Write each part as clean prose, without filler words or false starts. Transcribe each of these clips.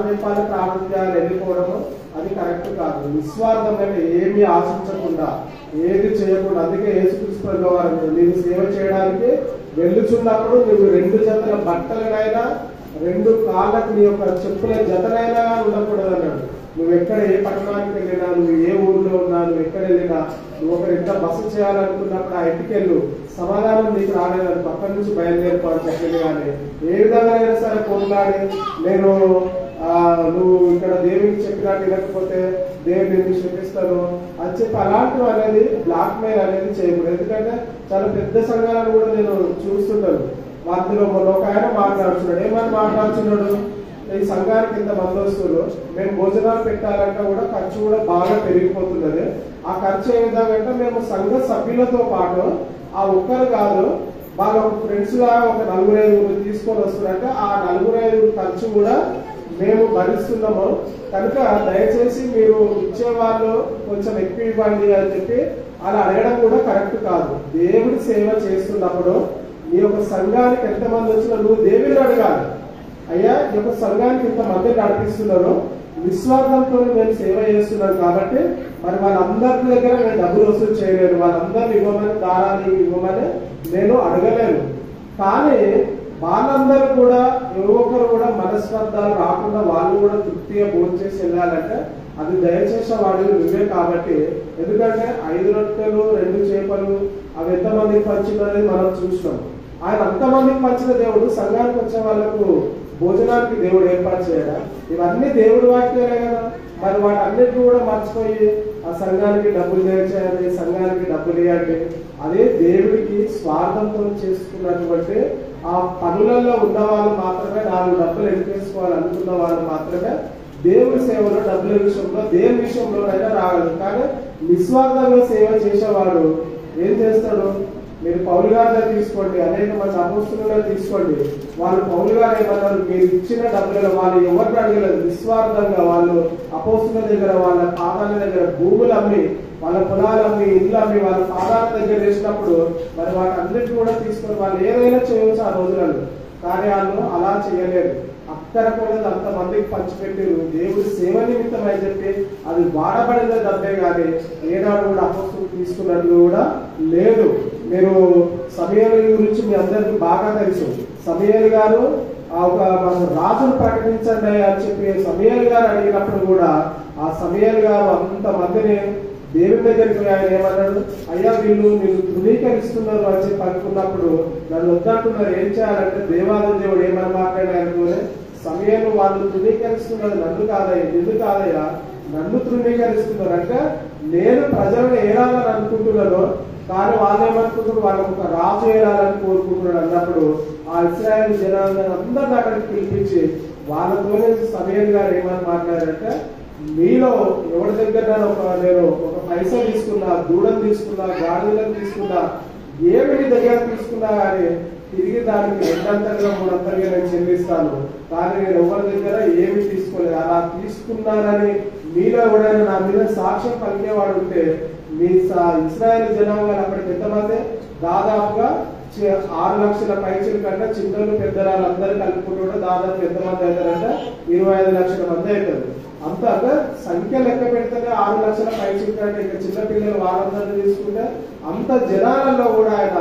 చెప్పాలి, ప్రార్థన చేయాలి, వెళ్ళిపోవడము అది కరెక్ట్ కాదు. నిస్వార్థం అంటే ఏమీ ఆశించకుండా, ఏది చేయకుండా. అందుకే యేసుక్రీస్తు వారు నీవు సేవ చేయడానికి వెళ్ళుచున్నప్పుడు నువ్వు 2 జతల బట్టలనైనా 2 కాళ్ళకు నీ యొక్క చెప్పుల జతనైనా ఉండకూడదు అన్నాడు. నువ్వు ఎక్కడ ఏ పట్టణానికి వెళ్ళినా, నువ్వు ఏ ఊర్లో ఉన్నా, నువ్వు ఎక్కడ వెళ్ళినా, నువ్వు ఒక ఎంత బస చేయాలనుకున్నప్పుడు ఆ ఇంటికెళ్ళు, సమాధానం నీకు రాలేదు, పక్కన నుంచి బయలుదేరిపోవాలి చెప్పింది. కానీ ఏ విధంగా అయినా సరే పోట్లాడి నేను నువ్వు ఇక్కడ దేవునికి చెప్పినట్టు వినకపోతే దేవుడు నిన్ను క్షమిస్తాను అని చెప్పి అలాంటివి అనేది బ్లాక్ మెయిల్ అనేది చేయకూడదు. ఎందుకంటే చాలా పెద్ద సంఘాలను కూడా నేను చూస్తుంటాను. వాటిలో మొన్న ఒక ఆయన మాట్లాడుతున్నాడు. ఏమని మాట్లాడుతున్నాడు? ఈ సంఘానికి ఇంత మంది వస్తున్నారు, మేము భోజనాలు పెట్టాలంటే కూడా ఖర్చు కూడా బాగా పెరిగిపోతున్నది. ఆ ఖర్చు ఏ విధంగా అంటే మేము సంఘ సభ్యులతో పాటు ఆ ఒక్కరు కాదు, వాళ్ళ ఫ్రెండ్స్ గా ఒక 4-5 తీసుకొని వస్తున్నారంటే ఆ 4-5 ఖర్చు కూడా మేము భరిస్తున్నాము. కనుక దయచేసి మీరు ఇచ్చేవాళ్ళు కొంచెం ఎక్కువ ఇవ్వండి అని చెప్పి అలా అడగడం కూడా కరెక్ట్ కాదు. దేవుడి సేవ చేస్తున్నప్పుడు నీ యొక్క సంఘానికి ఎంతమంది వచ్చినా నువ్వు దేవుడిని అడగాలి. అయ్యా ఈ యొక్క సంఘానికి ఇంతమంది నడిపిస్తున్నారు, నిస్వార్థంతో నేను సేవ చేస్తున్నాను కాబట్టి మరి వాళ్ళందరి దగ్గర నేను డబ్బులు వసూలు చేయలేను, వాళ్ళందరినీ ఇవ్వమని, దారాన్ని ఇవ్వమని నేను అడగలేను. కానీ వాళ్ళందరూ కూడా ఒక్కొక్కరు కూడా మనస్పర్ధాలు రాకుండా వాళ్ళు కూడా తృప్తిగా భోజనం చేసి వెళ్ళాలంటే అది దయచేసి వాడు నువ్వే. కాబట్టి ఎందుకంటే 5 రొట్టెలు 2 చేపలు అవి ఎంతమందికి పంచిందనేది మనం చూసినాం. ఆయన అంతమందికి పంచిన దేవుడు సంఘానికి వచ్చే వాళ్ళకు భోజనానికి దేవుడు ఏర్పాటు చేయడా? ఇవన్నీ దేవుడు వాక్యాలే కదా. మరి వాటన్నిటిని కూడా మర్చిపోయి ఆ సంఘానికి డబ్బులు చేయాలి, సంఘానికి డబ్బులు ఇవ్వండి, అదే దేవుడికి స్వార్థంతో చేసుకున్నటువంటి ఆ పనులలో ఉన్న వాళ్ళు మాత్రమే 4 డబ్బులు ఎన్నికేసుకోవాలి అనుకున్న వాళ్ళు మాత్రమే దేవుడి సేవలో డబ్బుల విషయంలో దేని విషయంలోనైనా రాగలరు. కానీ నిస్వార్థంగా సేవ చేసేవాడు ఏం చేస్తాడు? మీరు పౌలు గారి తీసుకోండి, అనేక మంది అపోస్తులుగా తీసుకోండి. వాళ్ళు పౌలు గారు ఏమన్నారు? మీరు ఇచ్చిన డబ్బులలో వాళ్ళు ఎవరిని అడగలేదు, నిస్వార్థంగా వాళ్ళు అపోస్తుల దగ్గర, వాళ్ళ పాదాల దగ్గర భూములు అమ్మి, వాళ్ళ పొలాలు అమ్మి, ఇల్లు అమ్మి, వాళ్ళ పాదాల దగ్గర వేసినప్పుడు మరి వాటన్నిటిని కూడా తీసుకొని వాళ్ళు ఏదైనా చేయవచ్చు ఆ రోజులలో. కానీ వాళ్ళు అలా చేయలేరు. అక్కడ కూడా అంతమందికి పంచిపెట్టారు దేవుడి సేవ నిమిత్తం అని చెప్పి అది వాడబడిన డబ్బే కానీ ఏనాడు కూడా అపోస్తులు తీసుకున్నట్లు కూడా లేదు. మీరు సమూయేలు గురించి మీ అందరికి బాగా తెలుసు. సమూయేలు గారు ఒక రాజును ప్రకటించండి అని చెప్పి సమూయేలు గారు అడిగినప్పుడు కూడా ఆ సమూయేలు గారు అంతమందిని దేవుని దగ్గరికి ఆయన ఏమన్నాడు? అయ్యా వీళ్ళు మీరు ధృవీకరిస్తున్నారు అని చెప్పి అనుకున్నప్పుడు నన్ను వద్దంటున్నారు, ఏం చేయాలంటే దేవాలయ దేవుడు ఏమని మాట్లాడారనుకోనే, సమూయేలు వాళ్ళు ధృవీకరిస్తున్నారు నన్ను కాదయ్యా, నిన్ను కాదయ్యా, నన్ను ధృవీకరిస్తున్నారు. అంటే నేను ప్రజలను ఏరాలని అనుకుంటున్నాను, కానీ వాళ్ళు ఏమనుకుంటున్నారు? వాళ్ళకు ఒక రాజు ఏరాలని కోరుకుంటున్నాడు అన్నప్పుడు ఆ ఇశ్రాయేలు జనాంగాన్ని అందరిని అక్కడికి పిలిపించి వాళ్ళతోనే సమూయేలు గారు ఏమని మాట్లాడారంటే, మీలో ఎవరి దగ్గర నేను ఒక పైసా తీసుకున్నా, దూడను తీసుకున్నా, గాడిదలను తీసుకున్నా, ఏమి దగ్గర తీసుకున్నా కానీ తిరిగి దానికి 2 అంతలుగా 3 అంతలుగా నేను చెల్లిస్తాను. కానీ నేను ఎవరి దగ్గర ఏమి తీసుకోలేదు. అలా తీసుకున్నానని మీలో ఎవడైనా నా మీద సాక్ష్యం పలికేవాడు ఉంటే మీ ఇశ్రాయేలు జనాంగాలు అక్కడికి ఎంతమంది? దాదాపుగా 6 లక్షల పైచీల కంటే చిన్నలు పెద్దరాలు అందరూ కలుపుకుంటూ దాదాపు ఎంతమంది అవుతారంటే 25 లక్షల మంది అవుతారు. అంత అంటే సంఖ్య లెక్క పెడితేనే 6 లక్షల పైచీల కంటే ఇంకా చిన్న పిల్లలు వాళ్ళందరినీ తీసుకుంటే అంత జనాలలో కూడా ఆయన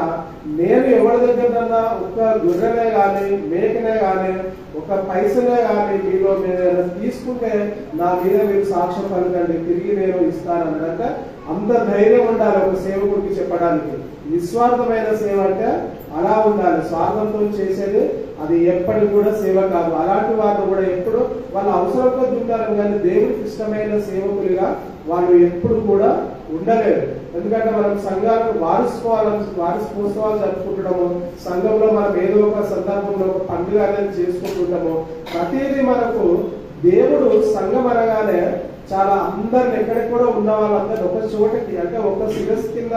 నేను ఎవరి దగ్గర ఒక గొర్రెనే కానీ మేకనే కానీ ఒక పైసనే కానీ మీలో మీరు తీసుకుంటే నా మీద మీరు సాక్ష్యం పలకండి, తిరిగి నేను ఇస్తానని. అంటే అంత ధైర్యం ఉండాలి ఒక సేవకుడికి చెప్పడానికి. నిస్వార్థమైన సేవ అంటే అలా ఉండాలి. స్వార్థంతో చేసేది అది ఎప్పటికి కూడా సేవ కాదు. అలాంటి వాళ్ళు కూడా ఎప్పుడు వాళ్ళ అవసరం కొద్ది ఉంటారు, కానీ దేవుడికి ఇష్టమైన సేవకులుగా వాళ్ళు ఎప్పుడు కూడా ఉండలేరు. ఎందుకంటే మనం సంఘాలకు వారసోత్సవాలు జరుపుకుంటున్నాము, సంఘంలో మనం ఏదో ఒక సందర్భంలో ఒక పండుగ అనేది చేసుకుంటుంటాము. ప్రతిదీ మనకు దేవుడు సంఘం అనగానే చాలా అందరిని ఎక్కడికి కూడా ఉన్న వాళ్ళందరూ ఒక చోటకి, అంటే ఒక శిరస్సు కింద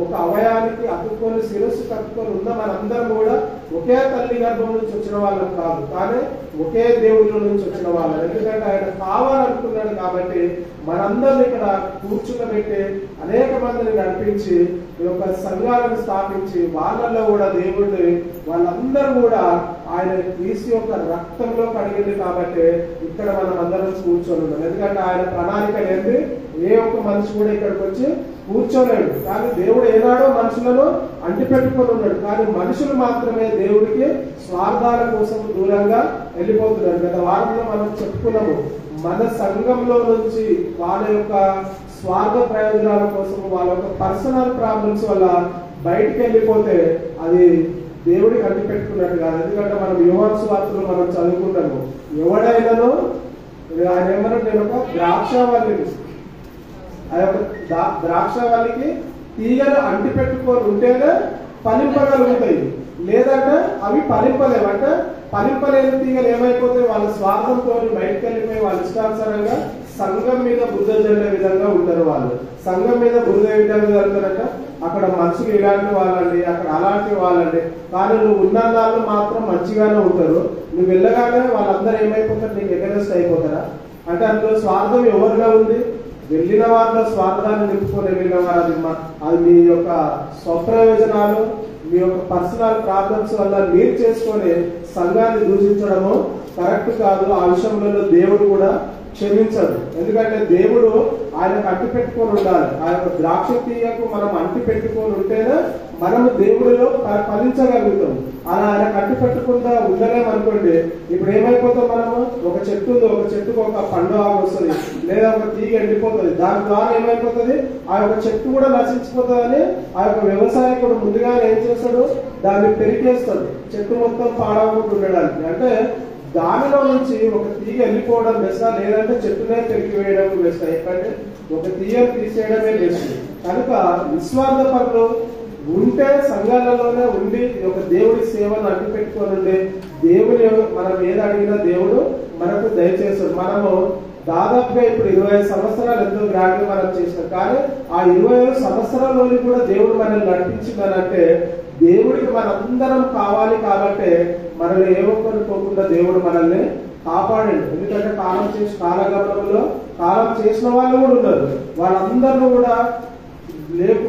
ఒక అవయానికి అతుక్కొని శిరస్సు కట్టుకొని ఉన్న మనందరం కూడా ఒకే తల్లి గర్భం నుంచి వచ్చిన వాళ్ళం కాదు, కానీ ఒకే దేవుడి నుంచి వచ్చిన వాళ్ళం. ఎందుకంటే ఆయన కావాలనుకున్నాడు కాబట్టి మనందరిని ఇక్కడ కూర్చుండబెట్టి అనేక మందిని నడిపించి ఈ యొక్క సంఘాలను స్థాపించి వాళ్ళల్లో కూడా దేవుడిని వాళ్ళందరూ కూడా ఆయన క్రీస్తు యొక్క రక్తంలో కడిగింది కాబట్టి ఇక్కడ మనం అందరం కూర్చొని ఉన్నాం. ఎందుకంటే ఆయన ప్రణాళిక లేని ఏ ఒక్క మనిషి కూడా ఇక్కడికి వచ్చి కూర్చోలేడు. కానీ దేవుడు ఏనాడో మనుషులను అంటిపెట్టుకొని ఉన్నాడు, కానీ మనుషులు మాత్రమే దేవుడికి స్వార్థాల కోసం దూరంగా వెళ్ళిపోతున్నారు. గత వారంలో మనం చెప్పుకున్నాము, మన సంఘంలో నుంచి వాళ్ళ యొక్క స్వార్థ ప్రయోజనాల కోసం వాళ్ళ యొక్క పర్సనల్ ప్రాబ్లమ్స్ వల్ల బయటికి వెళ్ళిపోతే అది దేవుడికి అంటిపెట్టుకున్నట్టు కాదు. ఎందుకంటే మనం యోహాను సువార్తలో మనం చదువుకుంటాము, ఎవడైనాను ఆయన ఏమన్నా నేను ఒక ద్రాక్షావల్లిని, ఆ యొక్క ద్రాక్షావల్లికి తీగలు అంటిపెట్టుకొని ఉంటేనే ఫలింపగలుగుతాయి, లేదంటే అవి ఫలింపలేవు. అంటే ఫలింపలేని తీగలు ఏమైపోతాయి, వాళ్ళ స్వార్థంతో బయటకు వెళ్ళిపోయి వాళ్ళ ఇష్టానుసారంగా సంఘం మీద బురద జల్లే విధంగా ఉంటారు. వాళ్ళు సంఘం మీద బురద ఏ విధంగా జరుగుతారంట, అక్కడ మనుషులు ఇలాంటి వాళ్ళండి, అక్కడ అలాంటి వాళ్ళండి, కానీ నువ్వు ఉన్న వాళ్ళు మాత్రం మంచిగానే ఉంటారు. నువ్వు వెళ్ళగానే వాళ్ళందరూ ఏమైపోతారు, నీకు ఎగరెస్ట్ అయిపోతారా? అంటే అందులో స్వార్థం ఎవరిలో ఉంది? వెళ్ళిన వారిలో స్వార్థాన్ని నింపుకొని వెళ్ళిన వారు, అది మీ యొక్క స్వప్రయోజనాలు, మీ యొక్క పర్సనల్ ప్రాబ్లమ్స్ వల్ల మీరు చేసుకొని సంఘాన్ని దూషించడము కరెక్ట్ కాదు. ఆ విషయంలో దేవుడు కూడా క్షమించదు. ఎందుకంటే దేవుడు ఆయనకు అంటి పెట్టుకొని ఉండాలి. ఆ యొక్క ద్రాక్ష తీయకు మనం అంటి పెట్టుకొని ఉంటేనే మనము దేవుడిలో ఫలించగలుగుతాం. అలా ఆయనకు అంటి పెట్టుకుంటా ఉండలేమనుకోండి, ఇప్పుడు ఏమైపోతాం మనము, ఒక చెట్టు ఉంది, ఒక చెట్టుకు ఒక పండు ఆకు వస్తుంది, లేదా ఒక తీగ ఎండిపోతుంది, దాని ద్వారా ఏమైపోతుంది, ఆ యొక్క చెట్టు కూడా నశించిపోతుందని ఆ యొక్క వ్యవసాయకుడు ముందుగా ఏం చేస్తాడు, దాన్ని పెరికేస్తాడు చెట్టు మొత్తం పాడవకుండా ఉండడానికి. అంటే దానిలో నుంచి ఒక తీగ వెళ్ళిపోవడం బెస్ట్, లేదంటే చెట్టునే పెరిగి వేయడం బెస్ట్. ఎందుకంటే ఒక తీగను తీసేయడమే బెస్ట్. కనుక నిస్వార్థ పనులు ఉంటే సంఘాలలోనే ఉండి ఒక దేవుడి సేవను అడ్డు పెట్టుకొని ఉండి దేవుని మనం ఏది అడిగినా దేవుడు మనకు దయచేస్తాడు. మనము దాదాపుగా ఇప్పుడు 25 సంవత్సరాలు ఎంతో గ్రాండ్ మనం చేసినాం, కానీ ఆ 25 సంవత్సరాల్లోని కూడా దేవుడు మనల్ని నడిపించిందనంటే దేవుడికి మనందరం కావాలి కాబట్టి మనల్ని ఏమనుకోకుండా దేవుడు మనల్ని కాపాడండి. ఎందుకంటే కాలగమనంలో కాలం చేసిన వాళ్ళు కూడా ఉన్నారు, వాళ్ళందరూ కూడా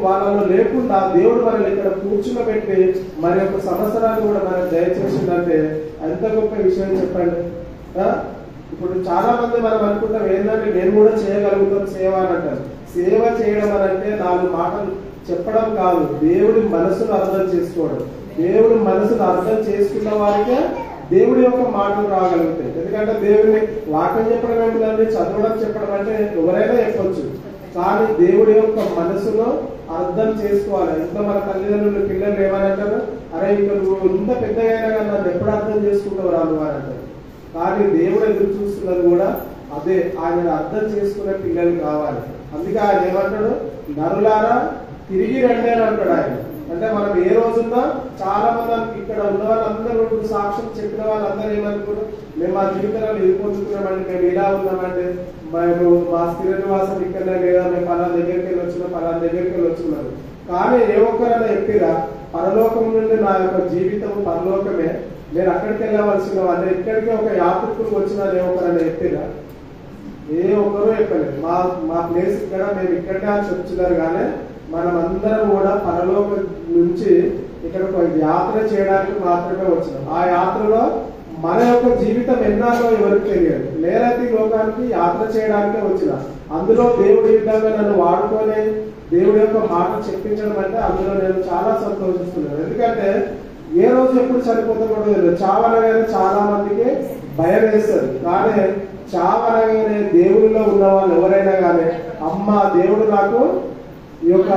వాళ్ళలో లేకుండా దేవుడు మనల్ని ఇక్కడ కూర్చున్నబెట్టి మరి యొక్క సంవత్సరాన్ని కూడా మనకు దయచేసిందంటే ఎంత గొప్ప విషయం చెప్పండి. ఇప్పుడు చాలా మంది మనం అనుకుంటాం ఏంటంటే నేను కూడా చేయగలుగుతాం సేవ అని అంటారు. సేవ చేయడం అని అంటే 4 మాటలు చెప్పడం కాదు, దేవుడి మనసును అర్థం చేసుకోవడం. దేవుడి మనసును అర్థం చేసుకున్న వారికే దేవుడి యొక్క మాటలు రాగలుగుతాయి. ఎందుకంటే దేవుడిని వాక్యం చెప్పడం ఏమిటంటే చదవడం చెప్పడం అంటే ఎవరైనా చెప్పొచ్చు, కానీ దేవుడి యొక్క మనసులో అర్థం చేసుకోవాలి. ఇంట్లో మన తల్లిదండ్రులు పిల్లలు ఏమని అంటారు, అరే ఇంకా నువ్వు ఇంత పెద్దగా అయినా కానీ నన్ను ఎప్పుడు అర్థం చేసుకుంటావు రాను అని అంటారు. కానీ దేవుడు ఎదురు చూస్తున్నది కూడా అదే, ఆయన అర్థం చేసుకునే పిల్లలు కావాలి. అందుకే ఆయన ఏమంటాడు, నరులారా తిరిగి రండి అని అంటాడు ఆయన. అంటే మనం ఏ రోజున్నా చాలా మంది ఇక్కడ ఉన్న వాళ్ళందరూ సాక్ష్యం చెప్పిన వాళ్ళందరూ ఏమనుకున్నారు, మేము మా జీవితంలో ఇది పొందుతున్నామండి, మేము ఇలా ఉన్నామంటే, మేము మా స్థిర నివాసం ఇక్కడనే లేదా, మేము పలానా దగ్గరికి వెళ్ళి వచ్చినాం, పలానా దగ్గరికి వెళ్ళి వచ్చినారు. కానీ ఏ ఒక్కరైనా చెప్పిరా పరలోకం నుండి నా యొక్క జీవితం పరలోకమే, నేను అక్కడికి వెళ్ళవలసిన వాళ్ళు ఇక్కడికి ఒక యాత్రికులకు వచ్చిన ఏ ఒక్కరైనా చెప్పిరా? ఏ ఒక్కరూ చెప్పలేదు. మా ప్లేస్ ఇక్కడ, మేము ఇక్కడే అని చెప్తున్నారు. కానీ మనం అందరం కూడా పరలోకం నుంచి ఇక్కడ ఒక యాత్ర చేయడానికి మాత్రమే వచ్చినాం. ఆ యాత్రలో మన యొక్క జీవితం ఎన్నాలో ఎవరికి తెలియదు, నేనైతే లోకానికి యాత్ర చేయడానికే వచ్చిన. అందులో దేవుడి విధంగా నన్ను వాడుకొని దేవుడి యొక్క మాట చెప్పించడం అంటే అందులో నేను చాలా సంతోషిస్తున్నాను. ఎందుకంటే ఏ రోజు ఎప్పుడు చనిపోతామో తెలియదు. చావనగానే చాలా మందికి భయం వేస్తుంది, కానీ చావనగానే దేవుడిలో ఉన్న వాళ్ళు ఎవరైనా కానీ అమ్మ దేవుడు నాకు ఈ యొక్క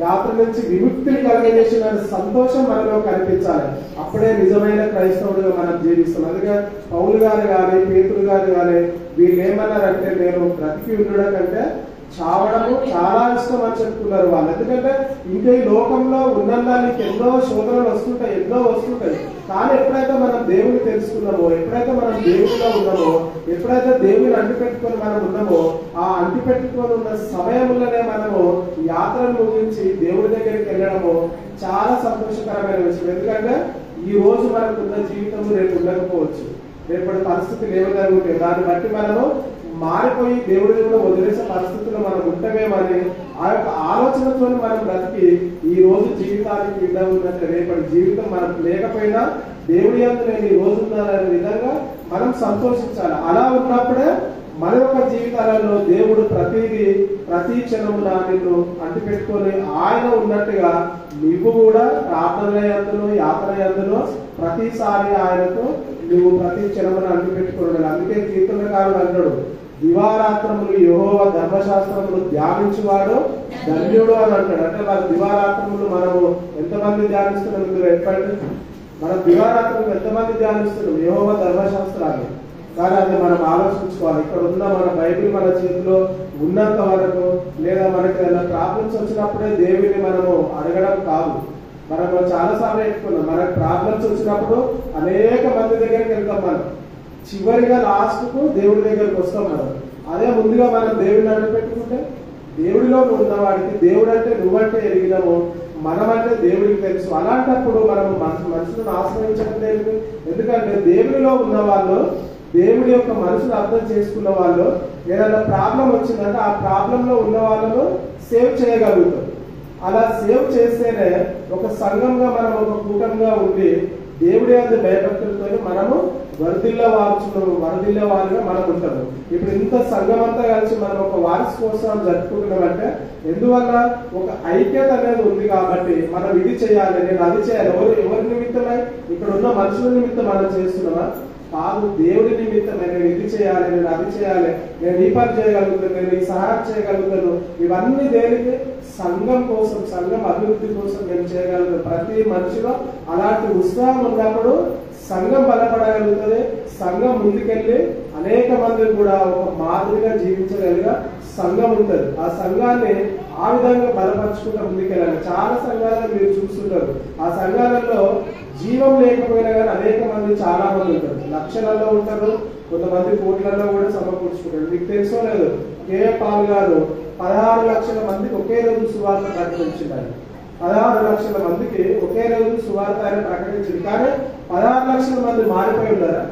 యాత్ర నుంచి విముక్తిని కలిగజేసిన సంతోషం మనలో కనిపించాలి. అప్పుడే నిజమైన క్రైస్తవుడిగా మనం జీవిస్తాం. అందుకే పౌలు గారు కానీ పేతురు గారు కానీ వీళ్ళు ఏమన్నారంటే, నేను బ్రతికి ఉండడం కంటే చావడము చాలా ఇష్టం అని చెప్పుకున్నారు వాళ్ళు. ఎందుకంటే ఇంకా ఈ లోకంలో ఉన్నందా నీకు ఎన్నో శోధనలు వస్తుంటాయి, ఎన్నో వస్తుంటాయి. కానీ ఎప్పుడైతే మనం దేవుని తెలుసుకున్నామో, ఎప్పుడైతే మనం దేవుడిలో ఉన్నామో, ఎప్పుడైతే దేవుని అంటిపెట్టుకొని మనం ఉన్నామో, ఆ అంటిపెట్టుకొని ఉన్న సమయంలోనే మనము యాత్రను ముగించి దేవుడి దగ్గరికి వెళ్ళడము చాలా సంతోషకరమైన విషయం. ఎందుకంటే ఈ రోజు మనకున్న జీవితం రేపు ఉండకపోవచ్చు, రేపటి పరిస్థితులు ఏమి జరుగుతాయి, దాన్ని బట్టి మనము మారిపోయి దేవుడిని కూడా వదిలేసే పరిస్థితుల్లో మనం ఉంటామేమని ఆ యొక్క ఆలోచనతో మనం బ్రతికి ఈ రోజు జీవితానికి విధంగా ఉన్నట్టు రేపటి జీవితం మనకు లేకపోయినా దేవుడి యందు నేను ఈ రోజు ఉన్నాననే విధంగా మనం సంతోషించాలి. అలా ఉన్నప్పుడే మన యొక్క జీవితాలలో దేవుడు ప్రతి క్షణము నిన్ను అంటిపెట్టుకొని ఆయన ఉన్నట్టుగా నువ్వు కూడా ప్రార్థన యందును యాత్ర యందును ప్రతిసారి ఆయనతో నువ్వు ప్రతి క్షణమును అంటిపెట్టుకున్నాడు. అందుకే కీర్తనకారుడు అన్నాడు, దివారాత్రములు యెహోవా ధర్మశాస్త్రములు ధ్యానించువాడు ధన్యుడు అని అంటాడు. అంటే మన దివారాత్రములు మనము ఎంతమంది ధ్యానిస్తున్నాం? మీరు చెప్పండి, మన దివారాత్రములు ఎంతమంది ధ్యానిస్తున్నాం యెహోవా ధర్మశాస్త్రాన్ని? కానీ అది మనం ఆలోచించుకోవాలి. ఇక్కడ ఉన్న మన బైబిల్ మన చేతిలో ఉన్నంత వరకు, లేదా మనకి ఏదైనా ప్రాబ్లమ్స్ వచ్చినప్పుడే దేవుని మనము అడగడం కాదు. మనము చాలాసార్లు చెప్పుకున్నాం, మనకు ప్రాబ్లమ్స్ వచ్చినప్పుడు అనేక మంది దగ్గరికి వెళ్తాం, మనం చివరిగా లాస్ట్ కు దేవుడి దగ్గరికి వస్తాం. మనం అదే ముందుగా మనం దేవుడిని అంటిపెట్టుకుంటే, దేవుడిలో నువ్వు ఉన్నవాడికి దేవుడు అంటే నువ్వంటే ఎరిగినాము, మనమంటే దేవుడికి తెలుసు. అలాంటప్పుడు మనం మనుషులను ఆశ్రయించడం లేదు. ఎందుకంటే దేవుడిలో ఉన్న వాళ్ళు, దేవుడి యొక్క మనసును అర్థం చేసుకున్న వాళ్ళు, ఏదైనా ప్రాబ్లం వచ్చిందంటే ఆ ప్రాబ్లంలో ఉన్న వాళ్ళను సేవ్ చేయగలుగుతాం. అలా సేవ్ చేస్తేనే ఒక సంఘంగా మనం ఒక కూటంగా ఉండి దేవుడి యొక్క భయభక్తులతో మనము వరదిల్ల వారిగా మనం ఉంటాము. ఇప్పుడు ఇంత సంఘం అంతా కలిసి మనం ఒక వారసు కోసం జరుపుకుంటున్నామంటే ఎందువల్ల ఒక ఐక్యత అనేది ఉంది కాబట్టి మనం ఇది చేయాలి, నేను అది చేయాలి. ఎవరి నిమిత్తమై? ఇక్కడ ఉన్న మనుషుల నిమిత్తం మనం చేస్తున్నామా? కాదు, దేవుడి నిమిత్తమే. నేను ఇది చేయాలి, నేను అది చేయాలి, నేను ఈ పని చేయగలుగుతాను, నేను ఈ సహాయం చేయగలుగుతాను. ఇవన్నీ దేనికి? సంఘం కోసం, సంఘం అభివృద్ధి కోసం నేను చేయగలుగుతాను. ప్రతి మనిషిలో అలాంటి ఉత్సాహం ఉన్నప్పుడు సంఘం బలపడగలుగుతుంది. సంఘం ముందుకెళ్ళి అనేక మంది కూడా ఒక మాదిరిగా జీవించగలిగా సంఘం ఉంటుంది. ఆ సంఘాన్ని ఆ విధంగా బలపరుచుకుంటూ ముందుకెళ్ళాలి. చాలా సంఘాలను మీరు చూస్తుంటారు, ఆ సంఘాలలో జీవం లేకపోయినా కానీ అనేక మంది చాలా మంది ఉంటారు. లక్షలలో ఉంటారు, కొంతమంది కోట్లలో కూడా సమకూర్చుకుంటారు. మీకు తెలుసో లేదు, కే పాల్ గారు 16 లక్షల మందికి ఒకే రోజు సువార్త ప్రకటించారు. 16 లక్షల మందికి ఒకే రోజు సువార్త ఆయన ప్రకటించింది. కానీ 16 లక్షల మంది మారిపోయి ఉన్నారా?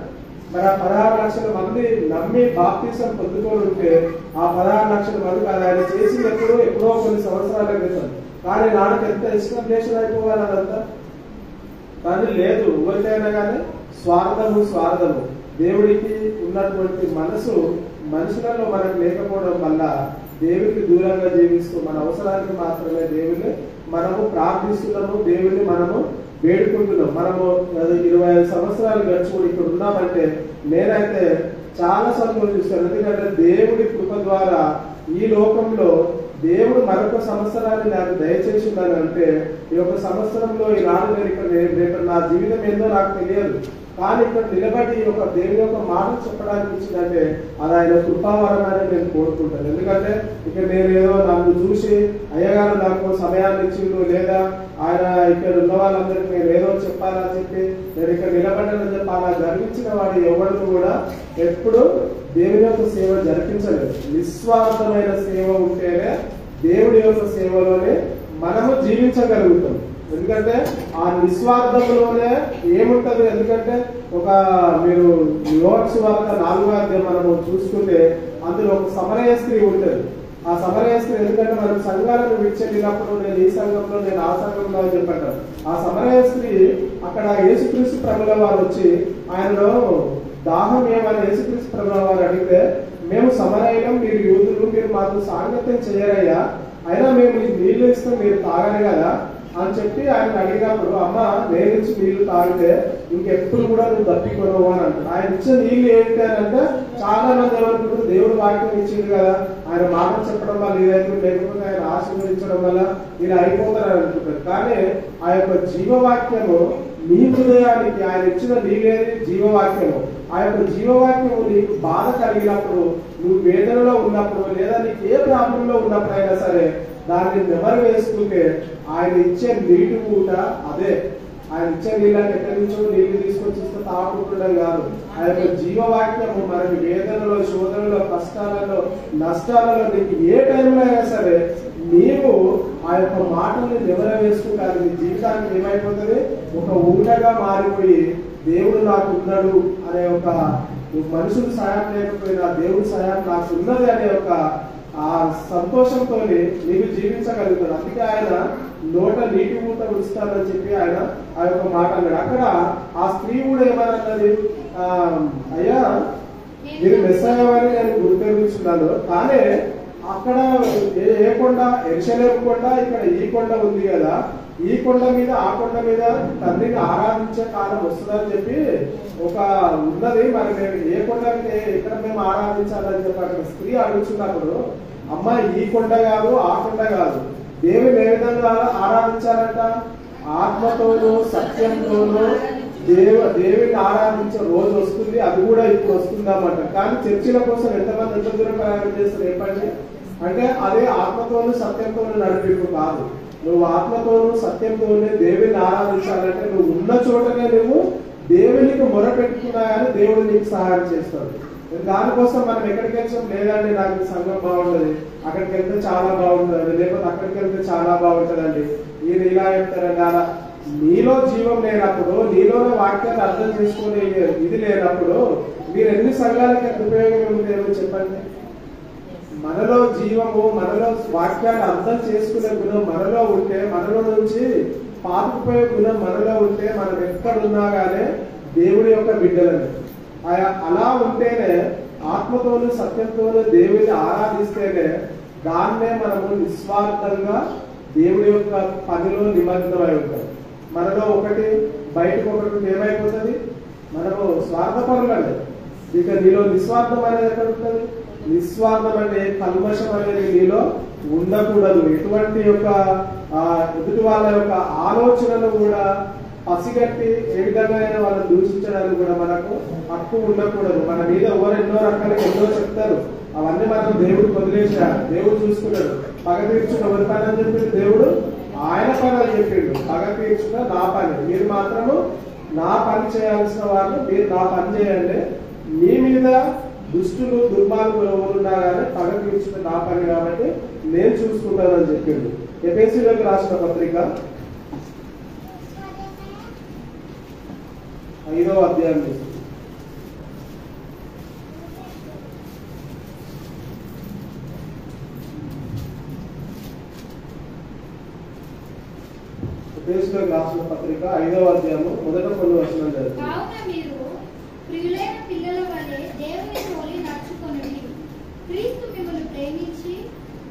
మరి ఆ 16 లక్షల మంది నమ్మి బాప్తిసం పొందుకొని ఉంటే ఆ 16 లక్షల మందికి అది ఆయన చేసి ఎప్పుడో కొన్ని సంవత్సరాల క్రితం. కానీ నాన్నకి ఎంత ఎస్టాబ్లిషన్ అయిపోవాలి అదంతా. కానీ లేదు, ఎవరికైనా కానీ స్వార్థము. దేవుడికి ఉన్నటువంటి మనసు మనుషులలో మనకు లేకపోవడం వల్ల దేవుడికి దూరంగా జీవిస్తూ మన అవసరానికి మాత్రమే దేవుని మనము ప్రార్థిస్తున్నాము, దేవుడిని మనము వేడుకుంటున్నాం. మనము 25 సంవత్సరాలు గడిచి ఇక్కడ ఉన్నామంటే నేనైతే చాలా సంతోషిస్తాను. ఎందుకంటే దేవుడి కృప ద్వారా ఈ లోకంలో దేవుడు మరొక సంవత్సరాన్ని నాకు దయచేసిందని అంటే, ఈ యొక్క సంవత్సరంలో ఈనాడు నేను ఇక్కడ రేపు నా జీవితం ఏందో నాకు తెలియదు. కానీ ఇక్కడ నిలబడి ఒక దేవుని యొక్క మాట చెప్పడానికి ఇచ్చిందంటే అది ఆయన కృపావరం అని నేను కోరుకుంటాను. ఎందుకంటే ఇక్కడ నేను ఏదో నన్ను చూసి అయ్యగారు నాకు సమయాన్ని ఇచ్చిండు, లేదా ఆయన ఇక్కడ ఉన్న వాళ్ళందరికీ నేను ఏదో చెప్పాలని చెప్పి నేను ఇక్కడ నిలబడ్డానని చెప్పి అలా జరిగించిన వాడు ఎవరు కూడా ఎప్పుడు దేవుని యొక్క సేవ జరిపించలేదు. నిస్వార్థమైన సేవ ఉంటేనే దేవుడి యొక్క సేవలోనే మనము జీవించగలుగుతాం. ఎందుకంటే ఆ నిస్వార్థంలోనే ఏముంటది? ఎందుకంటే మీరు యోహాను సువార్త 4వ అధ్యాయం మనము చూసుకుంటే అందులో ఒక సమరయ స్త్రీ ఉంటుంది. ఆ సమరయ స్త్రీ, ఎందుకంటే మనం సంఘాలను విడిచెళ్ళినప్పుడు నేను ఈ సంఘంలో, నేను ఆ సంఘంలో అని చెప్పంటారు. ఆ సమరయ స్త్రీ అక్కడ యేసుక్రీస్తు ప్రభుల వారు వచ్చి ఆయనలో దాహం ఏమని యేసుక్రీస్తు ప్రభుల వారు అడిగితే, మేము సమరయులం, మీరు యూదులు, మీరు మాకు సాంగత్యం చేయరయ్యా, అయినా మేము నీళ్ళు ఇస్తాం, మీరు తాగరు కదా అని చెప్పి ఆయన అడిగినప్పుడు, అమ్మ నేను ఇచ్చి నీళ్లు తాగితే ఇంకెప్పుడు కూడా నువ్వు తప్పికొనవు అని అంటాడు. ఆయన ఇచ్చిన నీళ్లు ఏంటి అని అంటే చాలా మంది ఏమనుకుంటారు, దేవుడు వాక్యం ఇచ్చింది కదా, ఆయన మాట చెప్పడం వల్ల ఇదైతే, లేకపోతే ఆయన ఆశీర్వదించడం వల్ల ఇలా అయిపోతారని అనుకుంటారు. కానీ ఆ యొక్క జీవవాక్యము నీ హృదయానికి, ఆయన ఇచ్చిన నీళ్ళేది జీవవాక్యము. ఆ యొక్క జీవవాక్యము నీకు బాధ కలిగినప్పుడు నువ్వు వేదనలో ఉన్నప్పుడు లేదా నీకు ఏ ప్రాబ్లంలో ఉన్నప్పుడైనా సరే దాన్ని నెమరు వేసుకుంటే ఆయన ఇచ్చే నీటి ఊట అదే. ఆయన ఇచ్చే నీళ్ళని ఎక్కడి నుంచో నీళ్లు తీసుకొచ్చి ఇస్తే తాగుతుండడం కాదు. ఆ యొక్క జీవవాక్యము మనకి వేదనలో, శోధనలో, కష్టాలలో, నష్టాలలో నీకు ఏ టైంలో అయినా సరే నీవు ఆ యొక్క మాటల్ని నెమర వేసుకుంటారు. నీ జీవితానికి ఏమైపోతుంది, ఒక ఊటగా మారిపోయి దేవుడు నాకు ఉన్నాడు అనే ఒక మనుషులు సహాయం లేకపోయినా దేవుడి సహాయం నాకు ఉన్నది అనే ఒక ఆ సంతోషంతో నీవు జీవించగలుగుతాడు. అందుకే ఆయన నోట నీటి ఊట ఉంచుతానని చెప్పి ఆయన ఆ యొక్క మాట అన్నాడు. అక్కడ ఆ స్త్రీ కూడా ఏమన్నది, అయ్యా మీరు మెస్సయ్య అని నేను గుర్తించున్నాను, కానీ అక్కడ ఏ కొండ, యెరూషలేము కొండ, ఇక్కడ ఈ కొండ ఉంది కదా, ఈ కొండ మీద ఆ కొండ మీద తండ్రిని ఆరాధించే కాలం వస్తుందని చెప్పి ఒక ఉన్నది, మరి మేము ఏ కొండ మీద ఇక్కడ మేము ఆరాధించాలని చెప్పి అక్కడ స్త్రీ అడుగుతున్నప్పుడు, అమ్మాయి ఈ కొండ కాదు ఆ కొండ కాదు, దేవుని ఏ విధంగా ఆరాధించాలంట, ఆత్మతోనూ సత్యంతోనూ దేవుని ఆరాధించే రోజు వస్తుంది. అది కూడా ఇప్పుడు వస్తుందన్నమాట. కానీ చర్చిల కోసం ఎంతమంది ఎంత దూరం ప్రయాణం చేస్తారు చెప్పండి. అంటే అదే ఆత్మతోనూ సత్యంతోనూ నడిపింపు కాదు. నువ్వు ఆత్మతోనూ సత్యంతోనే దేవుని ఆరాధించాలంటే నువ్వు ఉన్న చోటనే నువ్వు దేవునికి మొరపెట్టుకున్నా కానీ దేవుడు నీకు సహాయం చేస్తాడు. దానికోసం మనం ఎక్కడికి వెళ్తాం, లేదండి నాకు సంఘం బాగుంటుంది, అక్కడికి వెళ్తే చాలా బాగుంటుంది, లేకపోతే అక్కడికి వెళ్తే చాలా బాగుంటుందండి, ఈయన ఇలా చెప్తారండి. అలా నీలో జీవం లేనప్పుడు, నీలోనే వాక్యాన్ని అర్థం చేసుకునే ఇది లేనప్పుడు మీరు ఎన్ని సంఘాలకి ఎంత ఉపయోగం ఉంటుందేమో చెప్పండి. మనలో జీవము, మనలో వాక్యాన్ని అర్థం చేసుకునే గుణం మనలో ఉంటే, మనలో నుంచి పాతుకుపోయే గుణం మనలో ఉంటే, మనం ఎక్కడున్నా కానీ దేవుడి యొక్క బిడ్డలని అలా ఉంటేనే, ఆత్మతోనూ సత్యంతోనూ దేవుడిని ఆరాధిస్తేనే దాన్నే మనము నిస్వార్థంగా దేవుడి యొక్క పనిలో నిమగ్నమై ఉంటాం. మనలో ఒకటి బయటకు ఒకటి ఏమైపోతుంది, మనము స్వార్థపరులండి. ఇక నీలో నిస్వార్థం అనేది ఎక్కడ ఉంటుంది, నిస్వార్థం అంటే కల్మషం అనేది నీలో ఉండకూడదు. ఎటువంటి యొక్క ఎదుటి వాళ్ళ యొక్క ఆలోచనలు కూడా పసిగట్టి ఏ విధంగా వాళ్ళని దూషించడానికి కూడా మనకు హక్కు ఉండకూడదు. మన మీద ఎవరు ఎన్నో రకాలుగా ఎన్నో చెప్తారు, అవన్నీ మనం దేవుడు వదిలేసాడు. దేవుడు చూసుకున్నాడు. పగ తీర్చున్న ఎవరి పని అని చెప్పిండు దేవుడు, ఆయన పని అని చెప్పిండు. పగ తీర్చున్న నా పని, మీరు మాత్రము నా పని చేయాల్సిన వాళ్ళు మీరు నా పని చేయండి. మీ మీద దుష్టులు దుర్మార్గులు ఎవరున్నా కానీ పగ తీర్చున్న నా పని కాబట్టి నేను చూసుకుంటానని చెప్పిండు. ఎఫెసీయులకు రాసిన పత్రిక 5వ అధ్యాయం ఎఫెసీయులకు రాసిన పత్రిక 5వ అధ్యాయము మొదటి కొన్ని వచనాలు చదువుతాము. ప్రియులైన పిల్లల వలె దేవుని పోలి నడుచుకొనుడి. క్రీస్తు మిమ్మల్ని ప్రేమించి